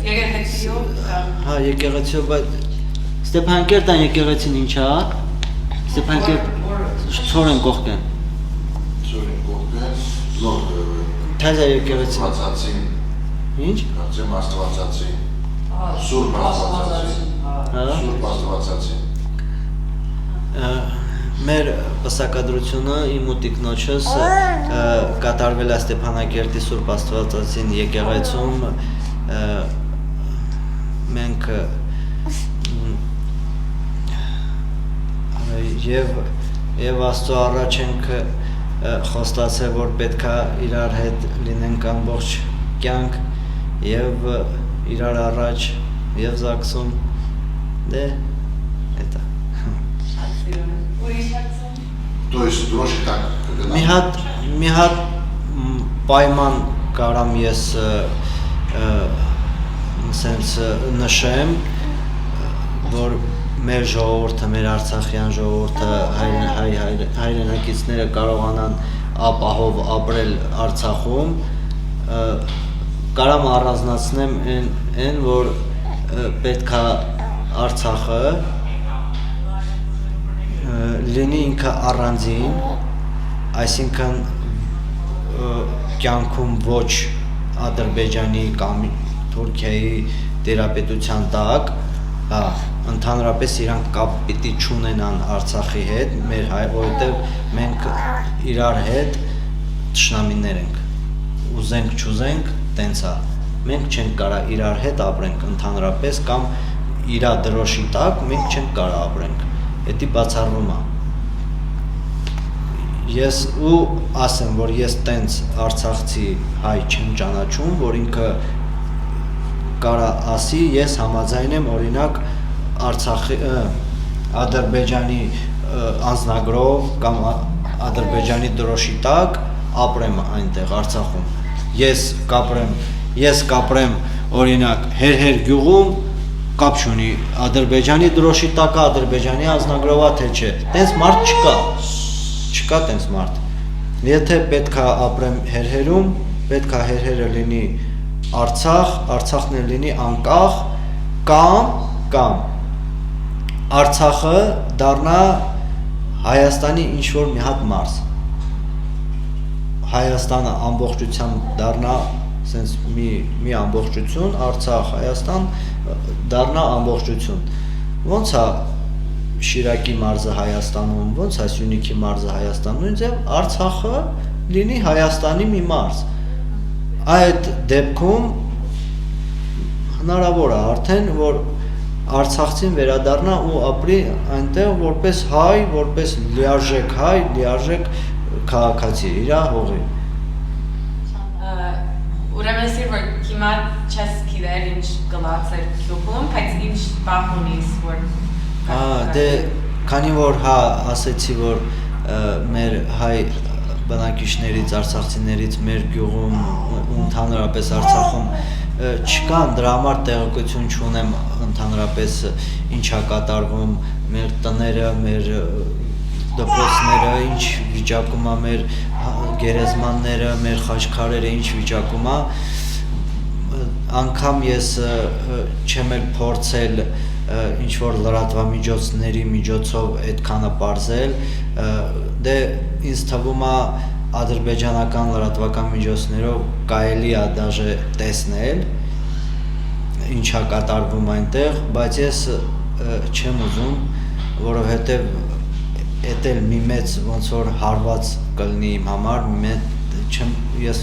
եկեղեցիով կամ… Հա, եկեղեցիով, բայց Ստեփանակերտան եկեղեցին ինչ է, Ստեփանակերտ Ցորեն կողքեն։ Ցորեն կողքեն, լող Թազա եկեղեցին։ Աստվածածին։ Ինչ։ Կարծեմ Աստվածածին։ Սուրբ Աստվածածին։ Սուրբ Աստվածածին։ Մեր պսակադրությունը իմ ու տիկնոջս կատարվել է Ստեփանակերտի Սուրբ Աստվածածին եկեղեցում, մենք եւ Աստծո առաջ ենք խոստացել, որ պետքա իրար հետ լինենք ամբողջ կյանք եւ իրար առաջ եւ զաքսում, դե էտա։ То есть дрожь так, Մի հատ պայման կարամ ես սենց նշեմ, որ մեր ժողովուրդը, մեր արցախյան ժողովուրդը, հայրենակիցները կարողանան ապահով ապրել Արցախում, կարամ առանձնացնեմ այն, որ պետք է Արցախը լինի ինքը առանձին, այսինքն կյանքում ոչ Ադրբեջանի կամ Թուրքիայի տերապետության տակ, ընդհանրապես իրանք կապ պիտի չունենան Արցախի հետ, որովհետև մենք իրար հետ թշնամիներ ենք, ուզենք չուզենք, տենց է, մենք չենք կարա իրար հետ ապրենք ընդհանրապես կամ իրա դրոշի տակ մենք չենք կարա ապրենք, էդի բացառվում է։ Ես ու ասեմ, որ ես տենց արցախցի հայ չեմ ճանաչում, որ ինքը կարա ասի, ես համաձայն եմ օրինակ Արցախի Ադրբեջանի անձնագրով կամ Ադրբեջանի դրոշի տակ ապրեմ այնտեղ Արցախում։ Ես կապրեմ օրինակ հերհեր գյուղում կապ չունի Ադրբեջանի դրոշի տակը Ադրբեջանի անձնագրովա թե չէ։ Տենց մարդ չկա տենց մարդ։ Եթե պետք է ապրեմ հերհերում, պետք է հերհերը լինի Արցախ, Արցախն էլ լինի անկախ կամ Արցախը դառնա Հայաստանի ինչ-որ մի հատ մարզ։ Հայաստանը ամբողջությամբ դառնա սենց մի ամբողջություն, Արցախ, Հայաստան դառնա ամբողջություն։ Ոնց է Շիրակի մարզը Հայաստանում, ոնց է Սյունիքի մարզը Հայաստանում, նույնիսկ Արցախը լինի Հայաստանի մի մարզ։ Այդ դեպքում հնարավոր է արդեն, որ Արցախցին վերադառնա ու ապրի այնտեղ որպես հայ, որպես լիարժեք հայ, լիարժեք քաղաքացի, իր հողի։ Ուրեմն ասիր, որ հիմա չես գիտեր ինչ գլած էր գյուղում, բայց ինչ բախ ունիս, որ Դե քանի որ ասեցի, որ մեր հայ բնակիչներից, արցախցիներից մեր գյուղում ու ընդհանրապես Արցախում չկան, դրա համար տեղեկություն չունեմ ընդհանրապես ինչա կատարվում մեր տները, մեր դպրոցները, ինչ վիճակում է մեր գերեզմանները, մեր խաչքարերը ինչ վիճակում է, անգամ ես չեմ էլ փորձել ինչ-որ լրատվամիջոցների միջոցով այդքանը պարզել, դե ինձ թվում է ադրբեջանական լրատվական միջոցներով կարելի է դաժե տեսնել ինչա կատարվում այնտեղ, բայց ես չեմ ուզում, որովհետև էդ էլ մի մեծ ոնց որ հարված կլինի իմ համար, ես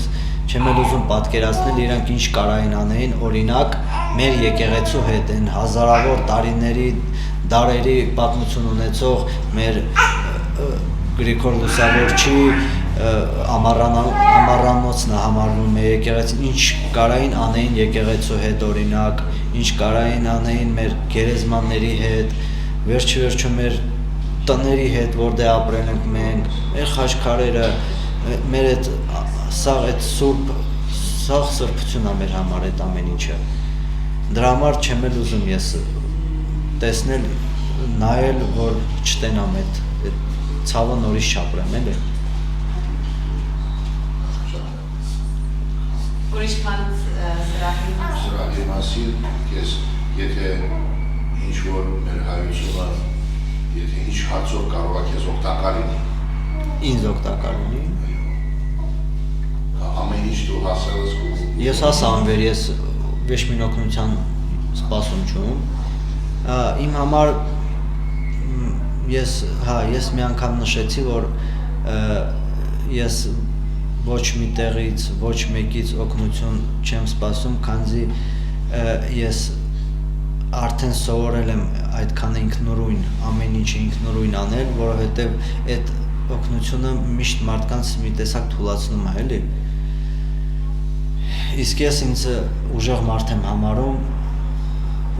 չեմ էլ ուզում պատկերացնել իրանք ինչ կարային անեին, օրինակ մեր եկեղեցու հետ են հազարավոր տարիների դարերի պատմություն ունեցող մեր Գրիգոր Լուսավորչի ամառանոցն է համարվում է եկեղեցին, ինչ կարային անեին եկեղեցու հետ օրինակ, ինչ կարային անեին մեր գերեզմանների հետ, վերջը մեր տների հետ, որտեղ ապրել ենք մենք, մեր խաչքարերը, մեր այդ սաղ այդ սրբություն է մեր համար այդ ամեն ինչը։ Դրա համար չեմ էլ ուզում ես տեսնել, նայել, որ չտենամ այդ ցավը նորից չապրեմ, էլի։ Ուրիշ բան սրահի մասին, ես եթե ինչ-որ մեր հայությունը, եթե ինչ հարցով կարող է քեզ օգտակար լինի։ Ինձ օգտակար լինի։ Ամեն ինչ դու հասել ես։ Ես անվեր, ես ոչ մի օգնության սպասում չունեմ։ Իմ համար ես մի անգամ նշեցի, որ ես ոչ մի տեղից, ոչ մեկից օգնություն չեմ սպասում, քանզի ես արդեն սովորել եմ այդքան ինքնուրույն, ամեն ինչ ինքնուրույն անել, որովհետև այդ օգնությունը միշտ մարդկանց մի տեսակ թուլացնում է, էլի։ Իսկ ես ինձ ուժեղ մարդ եմ համարում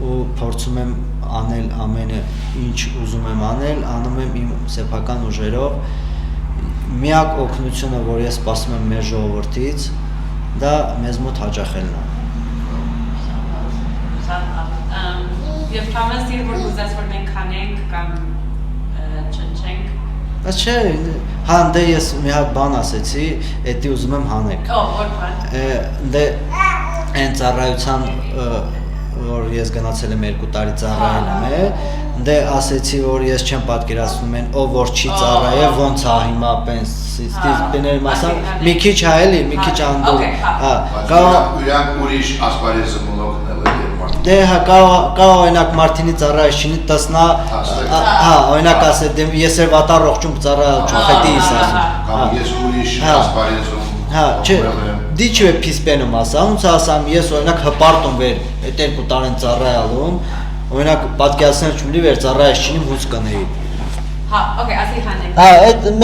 ու փորձում եմ անել ամենը ինչ ուզում եմ անել, անում եմ իմ սեփական ուժերով, միակ օգնությունը, որ ես սպասում եմ մեր ժողովրդից, դա մեզ մոտ հաճախելն է։ Եվ թամասիր, որ ուզես, որ մենք հանենք կամ չնչենք։ Բայց չէ, հա դե ես մի հատ բան ասեցի, էդի ուզում եմ հանեք։ Որ բան։ Դե այն ծառայության որ ես գնացել եմ 2 տարի ծառայել եմ, դե ասեցի որ ես չեմ պատկերացնում են ով որ չի ծառայել ոնց է հիմա պենսիստներ մասա մի քիչ հա էլի մի քիչ անդուր հա Իրանք ուրիշ ասպարեզը մոլոկնել է երբ դե հա կա օրինակ Մարտինի ծառայությունի տեսնա հա օրինակ ասել դե ես էր վատառողջում ծառայել չուխետի իսասում կամ ես ուրիշ ասպարեզում հա չէ դիչը փիսպենում ասա ոնց ասամ ես օրինակ հպարտում վեր այդ 2 տարին ծառայալում օրինակ պատկերացնել չունի վեր ծառայել չինի հուց կնեի Հա, օքեյ, ասի հանենք։ Հա, այդ